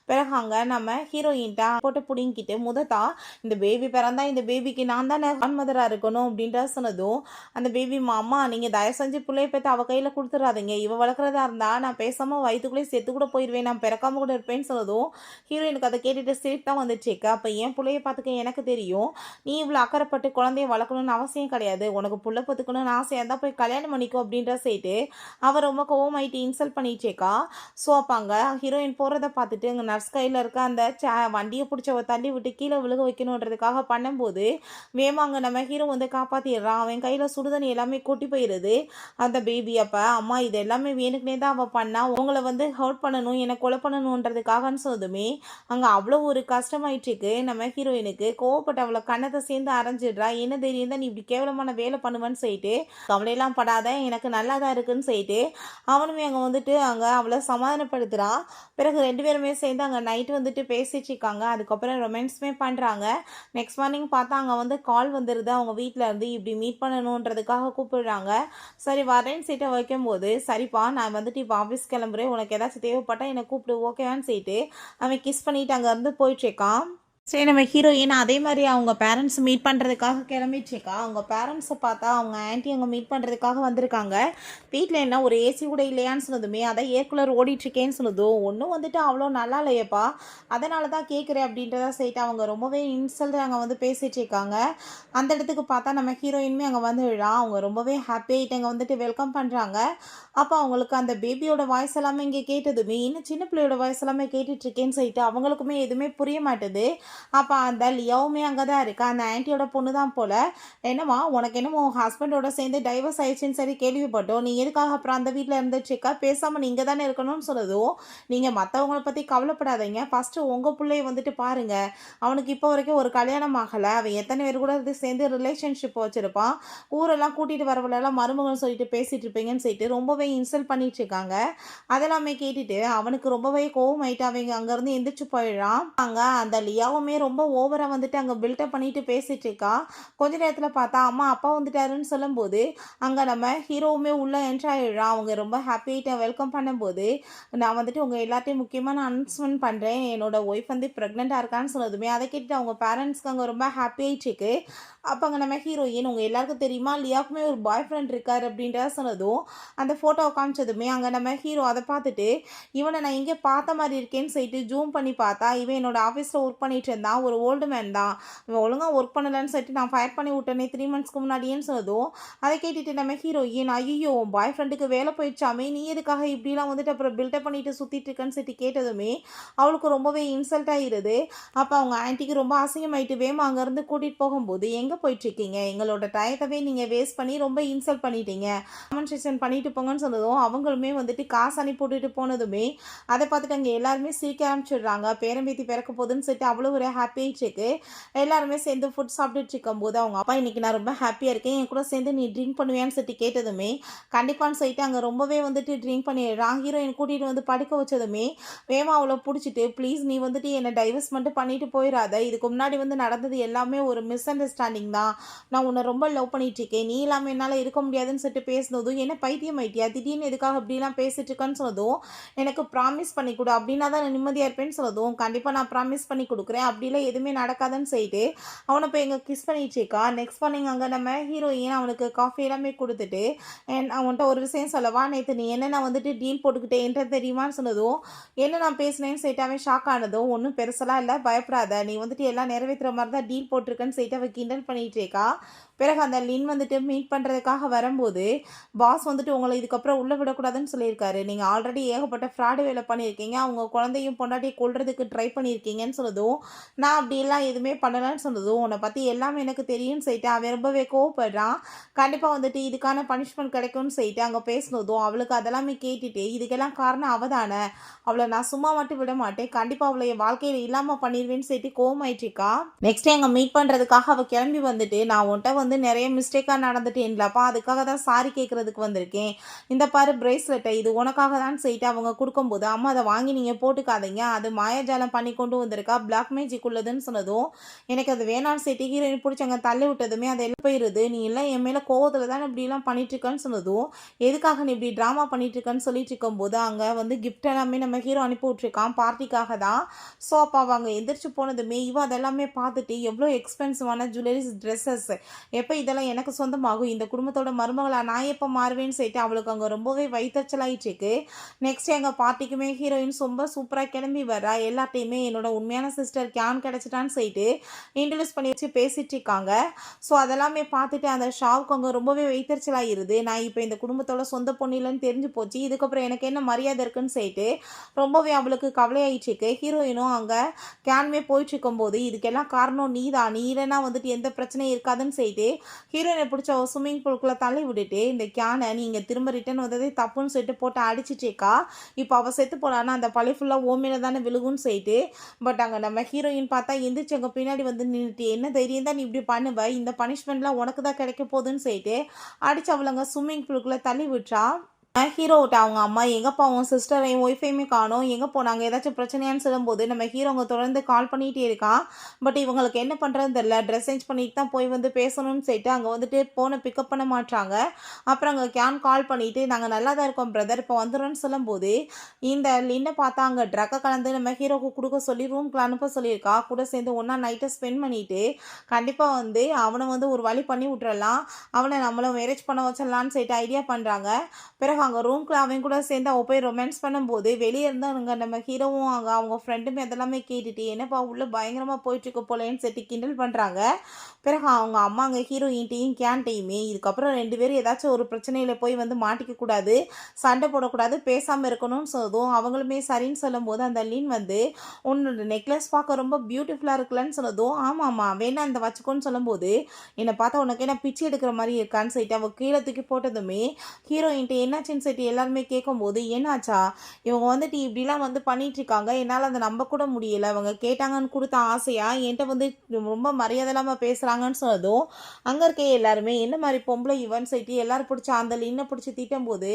பிறகு அங்கே நம்ம ஹீரோயின்ட்டா போட்டு பிடிங்கிட்டு முதத்தா இந்த பேபி பிறந்தா இந்த பேபிக்கு நான் தானே கான்மதராக இருக்கணும் அப்படின்ற சொன்னதும் அந்த பேபி அம்மா நீங்கள் தயவு செஞ்சு பிள்ளைய பார்த்து அவள் கையில் கொடுத்துடாதீங்க, இவள் வளர்க்குறதா இருந்தால் நான் பேசாமல் வயிற்றுக்குள்ளே செத்து கூட போயிடுவேன், நான் பிறக்காம கூட இருப்பேன்னு சொன்னதும் ஹீரோயினுக்கு அதை கேட்டுட்டு சிரிப்பு தான் வந்துச்சுக்க. அப்போ என் பிள்ளைய பார்த்துக்க எனக்கு தெரியும், நீ இவ்வளோ அக்கறைப்பட்டு குழந்தைய வளர்க்கணும்னு அவசியம் கிடையாது, உனக்கு புள்ள பார்த்துக்கணும்னு ஆசையாக இருந்தால் போய் கல்யாணம் பண்ணிக்கோ அப்படின்ற செய்து அவள் ரொம்ப கோவமாயிட்டு இன்சல்ட் பண்ணிச்சேக்கா. ஸோ அப்போ அங்கே ஹீரோயின் போகிறத பார்த்துட்டு அங்கே நர்ஸ் கையில் இருக்க அந்த வண்டியை பிடிச்சவ தள்ளி விட்டு கீழே விழுக வைக்கணுன்றதுக்காக பண்ணும்போது வேமாங்க நம்ம ஹீரோ வந்து காப்பாற்றிடுறான். அவன் கையில் சுடுதண்ணி எல்லாமே கொட்டி போயிடுது அந்த பேபி. அப்போ அம்மா இது எல்லாமே வேணுக்குனே தான் அவள் பண்ணா, உங்களை வந்து ஹர்ட் பண்ணணும் என்னை கொலை பண்ணணுன்றதுக்காகன்னு சொன்னதுமே அங்கே அவ்வளோ ஒரு கஷ்டமாயிட்டுருக்கு நம்ம ஹீரோயினுக்கு. கோவப்பட்டு அவளை கண்ணத்தை சேர்ந்து அரைஞ்சிடுறா. என்ன தெரியும் தான் நீ இப்படி கேவலமான வேலை பண்ணுவேன்னு சொல்லிட்டு கவலையெல்லாம் படாத எனக்கு நல்லா தான் இருக்குன்னு சொல்லிட்டு அவனுமே அங்கே வந்துட்டு அங்கே அவளை சமாதானப்படுத்துகிறான். பிறகு 2 பேருமே சேர்ந்து அங்கே நைட்டு வந்துட்டு பேசிட்டு இருக்காங்க. அதுக்கப்புறம் ரொமான்ஸுமே பண்ணுறாங்க. நெக்ஸ்ட் மார்னிங் பார்த்தா அங்கே வந்து கால் வந்துடுது அவங்க வீட்டில் இருந்து இப்படி மீட் பண்ணணுன்றதுக்காக கூப்பிடுறாங்க. சரி வரேன்னு சீட்டை வைக்கும்போது சரிப்பா நான் வந்துட்டு இப்போ ஆஃபீஸ் கிளம்புறேன், உனக்கு ஏதாச்சும் தேவைப்பட்டால் என்னை கூப்பிடு ஓகேவான்னு சொல்லிட்டு அவன் கிஸ் பண்ணிட்டு அங்கேருந்து போயிட்டுருக்கான். சரி, நம்ம ஹீரோயின் அதே மாதிரி அவங்க பேரண்ட்ஸ் மீட் பண்ணுறதுக்காக கிளம்பிடுச்சுக்கா. அவங்க பேரண்ட்ஸை பார்த்தா அவங்க ஆன்ட்டி அங்கே மீட் பண்ணுறதுக்காக வந்திருக்காங்க. வீட்டில் என்ன ஒரு ஏசி கூட இல்லையான்னு சொன்னதுமே, அதான் ஏர் கூலர் ஓடிட்டுருக்கேன்னு சொன்னதும், ஒன்றும் வந்துட்டு அவ்வளோ நல்லா இல்லையப்பா, அதனால தான் கேட்குறேன் அப்படின்றத சொல்லிட்டு அவங்க ரொம்பவே இன்சல்ட் அங்கே வந்து பேசிட்டு இருக்காங்க. அந்த இடத்துக்கு பார்த்தா நம்ம ஹீரோயினுமே அங்கே வந்து விழா அவங்க ரொம்பவே ஹாப்பியாகிட்டு அங்கே வந்துட்டு வெல்கம் பண்ணுறாங்க. அப்போ அவங்களுக்கு அந்த பேபியோட வாய்ஸ் எல்லாமே இங்கே கேட்டதுமே, இன்னும் சின்ன பிள்ளையோட வாய்ஸ் எல்லாமே கேட்டுட்ருக்கேன்னு சொல்லிட்டு அவங்களுக்குமே எதுவுமே புரிய மாட்டுது. அப்போ அந்த லியாவுமே அங்கே தான் இருக்கா. அந்த ஆன்ட்டியோட பொண்ணு தான் போல. என்னம்மா உனக்கு என்னமோ உன் ஹஸ்பண்டோட சேர்ந்து டைவர்ஸ் ஆயிடுச்சுன்னு சரி கேள்விப்பட்டோம். நீ எதுக்காக அப்புறம் அந்த வீட்டில் இருந்துச்சுக்கா? பேசாமல் நீங்கள் தானே இருக்கணும்னு சொன்னதும், நீங்கள் மற்றவங்கள பற்றி கவலைப்படாதீங்க, ஃபஸ்ட்டு உங்கள் பிள்ளைய வந்துட்டு பாருங்க. அவனுக்கு இப்போ வரைக்கும் ஒரு கல்யாணம் ஆகலை. அவன் எத்தனை பேர் கூட சேர்ந்து ரிலேஷன்ஷிப் வச்சுருப்பான். ஊரெல்லாம் கூட்டிகிட்டு வரவளெல்லாம் மருமகன் சொல்லிட்டு பேசிகிட்டு இருப்பீங்கன்னு சொல்லிட்டு ரொம்பவே இன்சல்ட் பண்ணிட்டு இருக்காங்க. அதெல்லாமே கேட்டுட்டு அவனுக்கு ரொம்பவே கோவம் ஆயிட்டு அவங்க அங்கேருந்து எந்திரிச்சு போயிடுறான். அங்கே அந்த லியாவுமே ரொம்ப ஓவராக வந்துட்டு அங்கே பில்டப் பண்ணிட்டு பேசிட்டு இருக்கா. கொஞ்ச நேரத்தில் பார்த்தா அம்மா அப்பா வந்துட்டாருன்னு சொல்லும்போது அங்கே நம்ம ஹீரோவுமே உள்ளே என்ட்ரு ஆகிடுறான். அவங்க ரொம்ப ஹாப்பியாகிட்ட வெல்கம் பண்ணும்போது, நான் வந்துட்டு உங்கள் எல்லாத்தையும் முக்கியமான அனௌன்ஸ்மெண்ட் பண்ணுறேன், என்னோட ஒய்ஃப் வந்து ப்ரெக்னெண்ட்டாக இருக்கான்னு சொன்னதுமே அதை கேட்டுட்டு அவங்க பேரண்ட்ஸ்க்கு அங்கே ரொம்ப ஹாப்பியாகிட்டு இருக்கு. அப்போ அங்கே நம்ம ஹீரோயின் உங்கள் எல்லாருக்கும் தெரியுமா லியாவுக்குமே ஒரு பாய் ஃப்ரெண்ட் இருக்கார் அப்படின்றத சொன்னதும், அந்த ஃபோட்டோவை காமிச்சதுமே அங்கே நம்ம ஹீரோ அதை பார்த்துட்டு, இவனை நான் எங்கே பார்த்த மாதிரி இருக்கேன்னு சொல்லிட்டு ஜூம் பண்ணி பார்த்தா இவன் என்னோட ஆஃபீஸில் ஒர்க் பண்ணிட்டு இருந்தான், ஒரு ஓல்டு மேன் தான், இவன் ஒழுங்காக ஒர்க் பண்ணலன்னு சொல்லிட்டு நான் ஃபயர் பண்ணி விட்டேனே 3 மந்த்ஸ்க்கு முன்னாடியேன்னு சொன்னதும், அதை கேட்டுட்டு நம்ம ஹீரோயின் ஐயோ பாய் ஃப்ரெண்டுக்கு வேலை போயிடுச்சாமே, நீ எதுக்காக இப்படிலாம் வந்துட்டு அப்புறம் பில்டப் பண்ணிட்டு சுற்றிட்டு இருக்கேன்னு சொல்லிட்டு கேட்டதுமே அவளுக்கு ரொம்பவே இன்சல்ட் ஆகிடுது. அப்போ அவங்க ஆன்ட்டிக்கு ரொம்ப அசிங்கமாயிட்டு வேமா அங்கேருந்து கூட்டிகிட்டு போகும்போது, எங்கே போயிட்டுருக்கீங்க, எங்களோட டயத்தவே நீங்கள் வேஸ்ட் பண்ணி ரொம்ப இன்சல்ட் பண்ணிட்டீங்க, காம்பன்சேஷன் பண்ணிட்டு போங்கன்னு சொன்னதும் அவங்களுமே வந்துட்டு காசு அனுப்பி போட்டுட்டு போனதுமே அதை பார்த்துட்டு அங்கே எல்லாருமே சிரிக்க ஆரம்பிச்சிடுறாங்க. பேரம்பேத்தி பிறக்க போகுதுன்னு சொல்லிட்டு அவ்வளோ ஒரு ஹாப்பியாகிட்டு இருக்கு. எல்லாருமே சேர்ந்து ஃபுட் சாப்பிட்டுட்டு இருக்கும்போது அவங்க அப்பா இன்னைக்கு நான் ரொம்ப ஹாப்பியாக இருக்கேன், என் கூட சேர்ந்து நீ ட்ரிங்க் பண்ணுவியான்னு சொல்லிட்டு கேட்டதுமே கண்டிப்பான்னு சொல்லிட்டு அங்கே ரொம்பவே வந்துட்டு ட்ரிங்க் பண்ணிடுறான். ஹீரோயின் கூட்டிகிட்டு வந்து படுக்க வச்சதுமே வேமா அவளை பிடிச்சிட்டு ப்ளீஸ் நீ வந்துட்டு என்னை டைவர்ஸ் மட்டும் பண்ணிட்டு போயிடாத, இதுக்கு முன்னாடி வந்து நடந்தது எல்லாமே ஒரு மிஸ் அண்டர்ஸ்டாண்டிங் தான், நான் உன்னை ரொம்ப லவ் பண்ணிட்டு இருக்கேன், நீ இல்லாமல் என்னால் இருக்க முடியாதுன்னு சொல்லிட்டு பேசினதும் என்ன பைத்தியம் ஆயிட்டியா திடீர்னு எதுக்காக அப்படிலாம் பேசிட்டு இருக்கேன்னு சொன்னதும், எனக்கு ப்ராமிஸ் பண்ணி கொடு அப்படின்னா தான் நான் நிம்மதியாக இருப்பேன்னு சொன்னதும், கண்டிப்பாக நான் ப்ராமிஸ் பண்ணி கொடுக்குறேன், அப்படிலாம் எதுவுமே நடக்காதுன்னு சொல்லிட்டு அவனை போய் எங்கே கிஸ் பண்ணிட்டு இருக்கா. நெக்ஸ்ட் பண்ணிங்க அங்கே நம்ம ஹீரோயின் அவனுக்கு காஃபி எல்லாமே கொடுத்துட்டு அவன்கிட்ட ஒரு விஷயம் சொல்லவா, நேற்று நீ என்ன நான் வந்துட்டு டீல் போட்டுக்கிட்டேன்ற தெரியுமான்னு சொன்னதும், என்ன நான் பேசினேன்னு சொல்லிட்டு அவன் ஷாக் ஆனதும், ஒன்றும் பெருசெல்லாம் இல்லை பயப்படாத, நீ வந்துட்டு எல்லாம் நிறைவேற்றுற மாதிரி தான் டீல் போட்டிருக்கேன்னு சொல்லிட்டு அவள் கிண்டல் பண்ணிட்டு இருக்கா. பிறகு அந்த லின் வந்துட்டு மீட் பண்ணுறதுக்காக வரும்போது பாஸ் வந்துட்டு உங்களை இதுக்கப்புறம் உள்ளே விடக்கூடாதுன்னு சொல்லியிருக்காரு, நீங்கள் ஆல்ரெடி ஏகப்பட்ட ஃப்ராடு வேலை பண்ணியிருக்கீங்க, அவங்க குழந்தையும் பொண்டாட்டியை கொள்றதுக்கு ட்ரை பண்ணியிருக்கீங்கன்னு சொன்னதும், நான் அப்படியெல்லாம் எதுவுமே பண்ணலைன்னு சொன்னதும், உன்னை பற்றி எல்லாமே எனக்கு தெரியும்னு சொல்லிட்டு அவன் ரொம்பவே கோவப்படுறான். கண்டிப்பாக வந்துட்டு இதுக்கான பனிஷ்மெண்ட் கிடைக்கும்னு சொல்லிட்டு அங்கே பேசினதும் அவளுக்கு அதெல்லாமே கேட்டுட்டு இதுக்கெல்லாம் காரணம் அவள் தானே, அவளை நான் சும்மா மட்டும் விட மாட்டேன், கண்டிப்பாக அவளை என் வாழ்க்கையில் இல்லாமல் பண்ணிடுவேன்னு சொல்லிட்டு கோவமாயிட்டிருக்கா. நெக்ஸ்ட் அங்கே மீட் பண்ணுறதுக்காக அவள் கிளம்பி வந்துட்டு, நான் உன்ட்ட வந்து நிறைய மிஸ்டேக்காக நடந்துட்டேன்லப்பா, அதுக்காக தான் சாரி கேட்குறதுக்கு வந்திருக்கேன், இந்த பாரு பிரேஸ்லெட்டை இது உனக்காக தான் சொல்லிட்டு அவங்க கொடுக்கும்போது, அம்மா அதை வாங்கி நீங்கள் போட்டுக்காதீங்க, அது மாயாஜாலம் பண்ணி கொண்டு வந்திருக்கா, பிளாக் மேஜிக் உள்ளதுன்னு சொன்னதும், எனக்கு அது வேணான்னு சொல்லிட்டு ஹீரோயின் பிடிச்சி அங்கே தள்ளி விட்டதுமே அது எல்லாம் போயிடுது, நீ எல்லாம் என் மேலே கோவத்தில் தான் இப்படிலாம் பண்ணிட்டுருக்கேன்னு சொன்னதும், எதுக்காக நீ இப்படி ட்ராமா பண்ணிட்டுருக்கேன்னு சொல்லிட்டு இருக்கும்போது அங்கே வந்து கிஃப்ட் எல்லாமே நம்ம ஹீரோ அனுப்பி விட்ருக்கான் பார்ட்டிக்காக தான். ஸோ அப்போ அவங்க எந்திரிச்சு போனதுமே இவ அதெல்லாமே பார்த்துட்டு எவ்வளோ எக்ஸ்பென்சிவான ஜுவல்லரிஸ் ட்ரெஸ்ஸஸ் எப்போ இதெல்லாம் எனக்கு சொந்தமாகும், இந்த குடும்பத்தோட மருமகளாக நான் எப்போ மாறுவேன்னு சொல்லிட்டு அவளுக்கு அங்கே ரொம்பவே வயிற்றுச்சலாயிட்டுருக்கு. நெக்ஸ்ட் எங்கள் பார்ட்டிக்குமே ஹீரோயின் ரொம்ப சூப்பராக கிளம்பி வரா. எல்லாத்தையுமே என்னோட உண்மையான சிஸ்டர் கேன் கிடச்சிட்டான்னு சொல்லிட்டு இன்ட்ரடியூஸ் பண்ணி வச்சு பேசிட்டு இருக்காங்க. ஸோ அதெல்லாமே பார்த்துட்டு அந்த ஷாவுக்கு அங்கே ரொம்பவே வயிற்றுச்சலாயிருது. நான் இப்போ இந்த குடும்பத்தோட சொந்த பொண்ணு இல்லைன்னு தெரிஞ்சு போச்சு, இதுக்கப்புறம் எனக்கு என்ன மரியாதை இருக்குன்னு சொல்லிட்டு ரொம்பவே அவளுக்கு கவலையாயிட்டுருக்கு. ஹீரோயினும் அங்கே கேன்மே போயிட்டு இருக்கும்போது இதுக்கெல்லாம் காரணம் நீ தான், நீ இல்லைன்னா வந்துட்டு எந்த பிரச்சனையும் இருக்காதுன்னு சொல்லிட்டு ஹீரோயினை பிடிச்ச ஸ்விம்மிங் பூலுக்குள்ளே தள்ளி விட்டுட்டு இந்த கேனை நீங்கள் திரும்ப ரிட்டன் வந்ததே தப்புன்னு சொல்லிட்டு போட்டு அடிச்சிட்டேக்கா. இப்போ அவள் செத்து போனான்னா அந்த பழி ஃபுல்லாக ஓமையில தானே விழுகுன்னு சொல்லிட்டு, பட் அங்கே நம்ம ஹீரோயின் பார்த்தா எந்திரிச்சு அங்கே பின்னாடி வந்து நின்றுட்டு என்ன தைரியம் தான் நீ இப்படி பண்ணுவ, இந்த பனிஷ்மெண்ட்லாம் உனக்கு தான் கிடைக்க போகுதுன்னு சொல்லிட்டு அடிச்சு அவளை அங்கே ஸ்விம்மிங் பூலுக்குள்ளே தள்ளி விட்டுறா. ஹீரோட்ட அவங்க அம்மா எங்கப்பா உன் சிஸ்டரையும் ஒய்ஃபையுமே காணோம், எங்கே போனாங்க, ஏதாச்சும் பிரச்சனையான்னு சொல்லும்போது நம்ம ஹீரோங்க தொடர்ந்து கால் பண்ணிகிட்டே இருக்கான். பட் இவங்களுக்கு என்ன பண்ணுறதுன்னு தெரில, ட்ரெஸ் சேஞ்ச் பண்ணிட்டு தான் போய் வந்து பேசணும்னு சொல்லிட்டு அங்கே வந்துட்டு ஃபோனை பிக்கப் பண்ண மாட்டாங்க. அப்புறம் அங்கே கால் பண்ணிவிட்டு நாங்கள் நல்லா தான் இருக்கோம் பிரதர் இப்போ வந்துடும்னு சொல்லும்போது இந்த லின்னை பார்த்தா அங்கே ட்ரக்கை கலந்து நம்ம ஹீரோக்கு கொடுக்க சொல்லி ரூம்க்கு அனுப்ப சொல்லியிருக்கா. கூட சேர்ந்து ஒன்றா நைட்டை ஸ்பெண்ட் பண்ணிவிட்டு கண்டிப்பாக வந்து அவனை வந்து ஒரு வழி பண்ணி விட்டுறலாம், அவனை நம்மளும் மேரேஜ் பண்ண வச்சிடலான்னு சொல்லிட்டு ஐடியா பண்ணுறாங்க. பிறகு அங்கே ரூம்குள்ள அவன் கூட சேர்ந்து அவள் போய் ரொமான்ஸ் பண்ணும்போது வெளியே இருந்தாங்க நம்ம ஹீரோவும் அங்கே அவங்க ஃப்ரெண்டுமே அதெல்லாமே கேட்டுட்டு என்னப்பா உள்ள பயங்கரமாக போயிட்டுருக்கு போலேன்னு சொல்லிட்டு கிண்டல் பண்ணுறாங்க. பிறகு அவங்க அம்மா அங்கே ஹீரோயின்ட்டையும் கேன்ட்டையுமே இதுக்கப்புறம் 2 பேரும் ஏதாச்சும் ஒரு பிரச்சனையில் போய் வந்து மாட்டிக்கக்கூடாது, சண்டை போடக்கூடாது, பேசாமல் இருக்கணும்னு சொன்னதும் அவங்களுமே சரின்னு சொல்லும்போது அந்த லின் வந்து உன்னோட நெக்லஸ் பார்க்க ரொம்ப பியூட்டிஃபுல்லாக இருக்குல்லன்னு சொன்னதும் ஆமாம்மா வேணா இந்த வச்சுக்கோன்னு சொல்லும்போது என்னை பார்த்தா உனக்கு என்ன பிச்சு எடுக்கிற மாதிரி இருக்கான்னு சொல்லிட்டு அவள் கீழே தூக்கி போட்டதுமே ஹீரோயின்ட்டு என்னாச்சுன்னு சொல்லிட்டு எல்லாருமே கேட்கும்போது என்னாச்சா இவங்க வந்துட்டு இப்படிலாம் வந்து பண்ணிகிட்ருக்காங்க, என்னால் அதை நம்ப கூட முடியலை, அவங்க கேட்டாங்கன்னு கொடுத்த ஆசையாக என்கிட்ட வந்து ரொம்ப மரியாதை இல்லாமல் பேசுகிறாங்கன்னு சொன்னதும் அங்கே இருக்க எல்லாருமே என்ன மாதிரி பொம்பளை இவன் சொல்லிட்டு எல்லோரும் பிடிச்சி அந்த லின்னை பிடிச்சி திட்டும் போது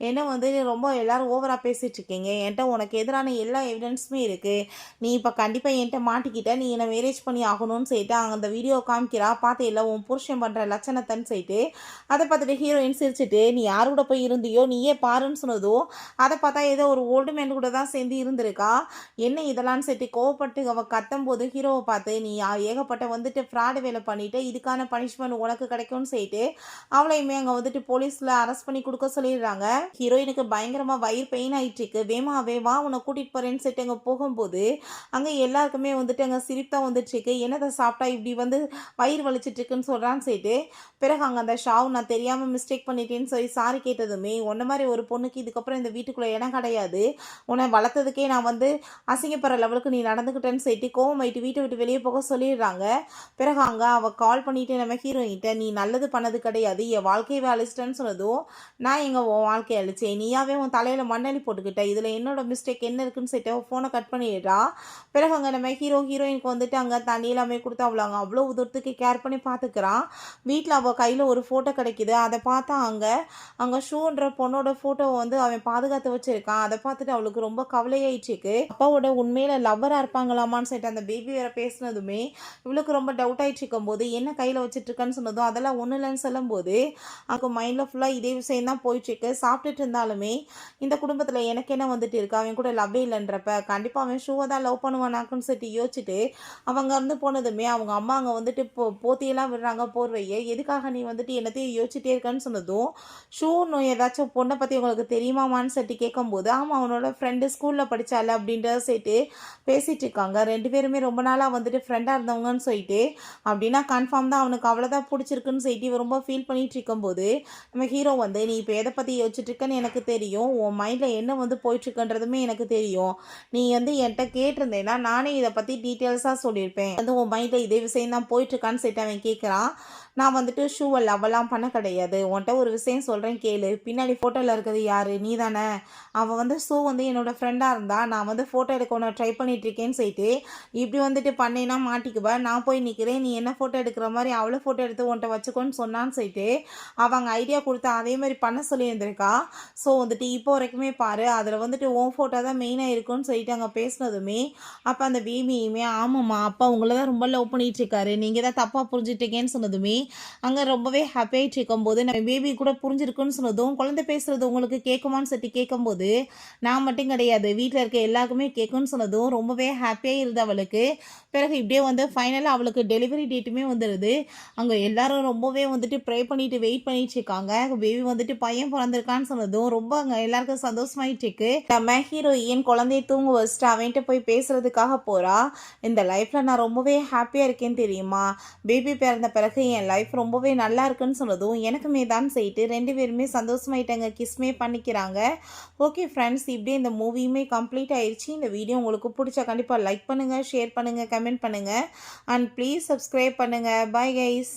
என்ன வந்து ரொம்ப எல்லோரும் ஓவராக பேசிகிட்ருக்கீங்க, என்கிட்ட உனக்கு எதிரான எல்லா எவிடன்ஸுமே இருக்குது, நீ இப்போ கண்டிப்பாக என்கிட்ட மாட்டிக்கிட்ட, நீ என்னை மேரேஜ் பண்ணி ஆகணும்னு சொல்லிட்டு அந்த வீடியோ காமிக்கிறா. பார்த்து இல்லை உன் புருஷன் பண்ணுற லட்சணத்தன்னு சொல்லிட்டு அதை பார்த்துட்டு ஹீரோயின் சிரிச்சுட்டு நீ யார் கூட போய் இருந்தியோ நீயே பாருன்னு சொன்னதோ அதை பார்த்தா ஏதோ ஒரு ஓல்டு மேன் கூட தான் சேர்ந்து இருந்திருக்கா. என்ன இதெல்லாம் சேர்த்து கோவப்பட்டு அவள் கத்தும் போது ஹீரோவை பார்த்து நீ ஏகப்பட்ட வந்துட்டு ஃப்ராடு வேலை பண்ணிட்டு இதுக்கான பனிஷ்மெண்ட் உனக்கு கிடைக்கும்னு சொல்லிட்டு அவளையுமே அங்கே வந்துட்டு போலீஸில் அரெஸ்ட் பண்ணி கொடுக்க சொல்லிடுறாங்க. ஹீரோயினுக்கு பயங்கரமாக வயிறு பெயின் ஆகிட்டு இருக்கு. வேமாவே வா உன்னை கூட்டிகிட்டு போகிறேன்னு சொல்லிட்டு அங்கே போகும்போது அங்கே எல்லாருக்குமே வந்துட்டு அங்கே சிரிப்பாக வந்துட்டுருக்கு. என்னதை சாப்பிட்டா இப்படி வந்து வயிறு வலிச்சிட்ருக்குன்னு சொல்கிறான்னு சொல்லிட்டு பிறகு அங்கே அந்த ஷாவ் நான் தெரியாமல் மிஸ்டேக் பண்ணிட்டேன்னு சொல்லி சாரி கேட்டதுமே உன்ன மாதிரி ஒரு பொண்ணுக்கு இதுக்கப்புறம் இந்த வீட்டுக்குள்ளே இடம் கிடையாது, உன்னை வளர்த்ததுக்கே நான் வந்து அசிங்கப்படுற லெவலுக்கு நீ நடந்துக்கிட்டேன்னு சொல்லிட்டு கோவமாயிட்டு வீட்டை விட்டு வெளியே போக சொல்லிடுறாங்க. பிறகு அங்கே அவள் கால் பண்ணிவிட்டு நம்ம ஹீரோயின்ட்ட நீ நல்லது பண்ணது கிடையாது, என் வாழ்க்கையவே அழிச்சிட்டேன்னு சொன்னதும் நான் எங்கள் உன் வாழ்க்கையை அழிச்சேன், நீயாவே உன் தலையில் மண்ணெண்ணி போட்டுக்கிட்ட, இதில் என்னோட மிஸ்டேக் என்ன இருக்குன்னு சொல்லிட்டு ஃபோனை கட் பண்ணிடுறா. பிறகு அங்கே நம்ம ஹீரோயினுக்கு வந்துட்டு அங்கே தண்ணி எல்லாமே கொடுத்து அவளாங்க அவ்வளோ தூரத்துக்கு கேர் பண்ணி பார்த்துக்கிறான். வீட்டில் அவள் கையில் ஒரு ஃபோட்டோ கிடைக்கிது. அதை பார்த்தா அங்கே ஷூன்ற பொண்ணோட ஃபோட்டோவை வந்து அவன் பாதுகாத்து வச்சிருக்கான். அதை பார்த்துட்டு அவளுக்கு ரொம்ப கவலையாயிடுச்சுக்கு. அப்பாவோட உண்மையில லவ்வராக இருப்பாங்களாமான்னு சொல்லிட்டு அந்த பேபி வேற பேசினதுமே இவளுக்கு ரொம்ப டவுட் ஆயிடுச்சு இருக்கும்போது என்ன கையில் வச்சுட்ருக்கான்னு சொன்னதும் அதெல்லாம் ஒன்றும் இல்லைன்னு சொல்லும்போது அவங்க மைண்டில் ஃபுல்லாக இதே விஷயம் தான் போயிட்டுருக்கு. சாப்பிட்டுட்டு இருந்தாலுமே இந்த குடும்பத்தில் எனக்கு என்ன வந்துட்டு இருக்கு, அவன் கூட லவ்வே இல்லைன்றப்ப கண்டிப்பாக அவன் ஷூவை தான் லவ் பண்ணுவானாக்குன்னு சொல்லிட்டு யோசிச்சுட்டு அவங்க வந்து போனதுமே அவங்க அம்மா அங்கே வந்துட்டு போத்தியெல்லாம் விடுறாங்க போர்வையை, எதுக்காக நீ வந்துட்டு என்னத்தையும் யோசிச்சுட்டே இருக்கான்னு சொன்னதும் ஷூன்னு ஏதாச்சும் பொண்ணை பற்றி உங்களுக்கு தெரியுமாமான்னு சொல்லிட்டு கேட்கும்போது ஆமாம் அவனோட ஃப்ரெண்டு ஸ்கூலில் படித்தாள் அப்படின்றத சேர்த்து பேசிகிட்டு இருக்காங்க. 2 பேருமே ரொம்ப நாளாக வந்துட்டு ஃப்ரெண்டாக இருந்தவங்கன்னு சொல்லிட்டு அப்படின்னா கன்ஃபார்ம் தான் அவனுக்கு அவ்வளோதான் பிடிச்சிருக்குன்னு சொல்லிட்டு இவன் ரொம்ப ஃபீல் பண்ணிகிட்டு இருக்கும்போது நம்ம ஹீரோ வந்து நீ இப்போ எதை பற்றி யோசிச்சுட்ருக்கன்னு எனக்கு தெரியும், உன் மைண்டில் என்ன வந்து போயிட்டுருக்குன்றதுமே எனக்கு தெரியும், நீ வந்து என்கிட்ட கேட்டிருந்தேன்னா நானே இதை பற்றி டீட்டெயில்ஸாக சொல்லியிருப்பேன், வந்து உன் மைண்டில் இதே விஷயம் தான் போயிட்டுருக்கான்னு சொல்லிட்டு அவன் கேட்குறான். நான் வந்துட்டு ஷூவை லவ்வெல்லாம் பண்ண கிடையாது, உன்கிட்ட ஒரு விஷயம் சொல்கிறேன் கேளு, பின்னாடி ஃபோட்டோவில் இருக்கிறது யார் நீ தானே, அவள் வந்து ஷூ வந்து என்னோடய ஃப்ரெண்டாக இருந்தா நான் வந்து ஃபோட்டோ எடுக்க ஒன்று ட்ரை பண்ணிகிட்ருக்கேன்னு சொல்லிட்டு இப்படி வந்துட்டு பண்ணேன்னா மாட்டிக்குவேன், நான் போய் நிற்கிறேன், நீ என்ன ஃபோட்டோ எடுக்கிற மாதிரி அவ்வளோ ஃபோட்டோ எடுத்து உன்கிட்ட வச்சுக்கோன்னு சொன்னான்னு சொல்லிட்டு அவங்க ஐடியா கொடுத்து அதே மாதிரி பண்ண சொல்லியிருந்திருக்கா. ஸோ வந்துட்டு இப்போ வரைக்குமே பாரு அதில் வந்துட்டு உன் ஃபோட்டோ தான் மெயினாக இருக்குன்னு சொல்லிட்டு அங்கே பேசினதுமே அப்போ அந்த பேபியுமே ஆமாம்மா அப்பா உங்களை தான் ரொம்ப லவ் பண்ணிகிட்ருக்காரு, நீங்கள் தான் தப்பாக புரிஞ்சுட்டீங்கன்னு சொன்னதுமே அங்கே ரொம்பவே ஹாப்பியாகிட்டு இருக்கும்போது நம்ம பேபி கூட புரிஞ்சிருக்குன்னு சொன்னதும் குழந்தை பேசுகிறது உங்களுக்கு கேட்குமான்னு சொல்லிட்டு கேட்கும்போது நான் மட்டும் கிடையாது வீட்டில் இருக்க எல்லாருக்குமே கேட்கும்னு சொன்னதும் ரொம்பவே ஹாப்பியாக இருந்தது அவளுக்கு. பிறகு இப்படியே வந்து ஃபைனலாக அவளுக்கு டெலிவரி டேட்டுமே வந்துடுது. அங்கே எல்லாரும் ரொம்பவே வந்துட்டு ப்ரே பண்ணிட்டு வெயிட் பண்ணிட்டு இருக்காங்க. பேபி வந்துட்டு பையன் பிறந்திருக்கான்னு சொன்னதும் ரொம்ப அங்கே எல்லாருக்கும் சந்தோஷமாயிட்டு இருக்கு. நம்ம ஹீரோயின் குழந்தைய தூங்க வச்சுட்டு அவன்கிட்ட போய் பேசுறதுக்காக போகிறா. இந்த லைஃப்பில் நான் ரொம்பவே ஹாப்பியாக இருக்கேன்னு தெரியுமா, பேபி பிறந்த பிறகு என் லைஃப் ரொம்பவே நல்லா இருக்குன்னு சொன்னதும் எனக்குமே தான் செய்யிட்டு 2 பேருமே சந்தோஷமாயிட்டாங்க, கிஸ்மே பண்ணிக்கிறாங்க. ஓகே ஃப்ரெண்ட்ஸ், இப்படியே இந்த மூவியுமே கம்ப்ளீட் ஆயிடுச்சு. இந்த வீடியோ உங்களுக்கு பிடிச்சா கண்டிப்பாக லைக் பண்ணுங்கள், ஷேர் பண்ணுங்கள், கமெண்ட் பண்ணுங்கள் அண்ட் ப்ளீஸ் சப்ஸ்கிரைப் பண்ணுங்கள். Bye guys.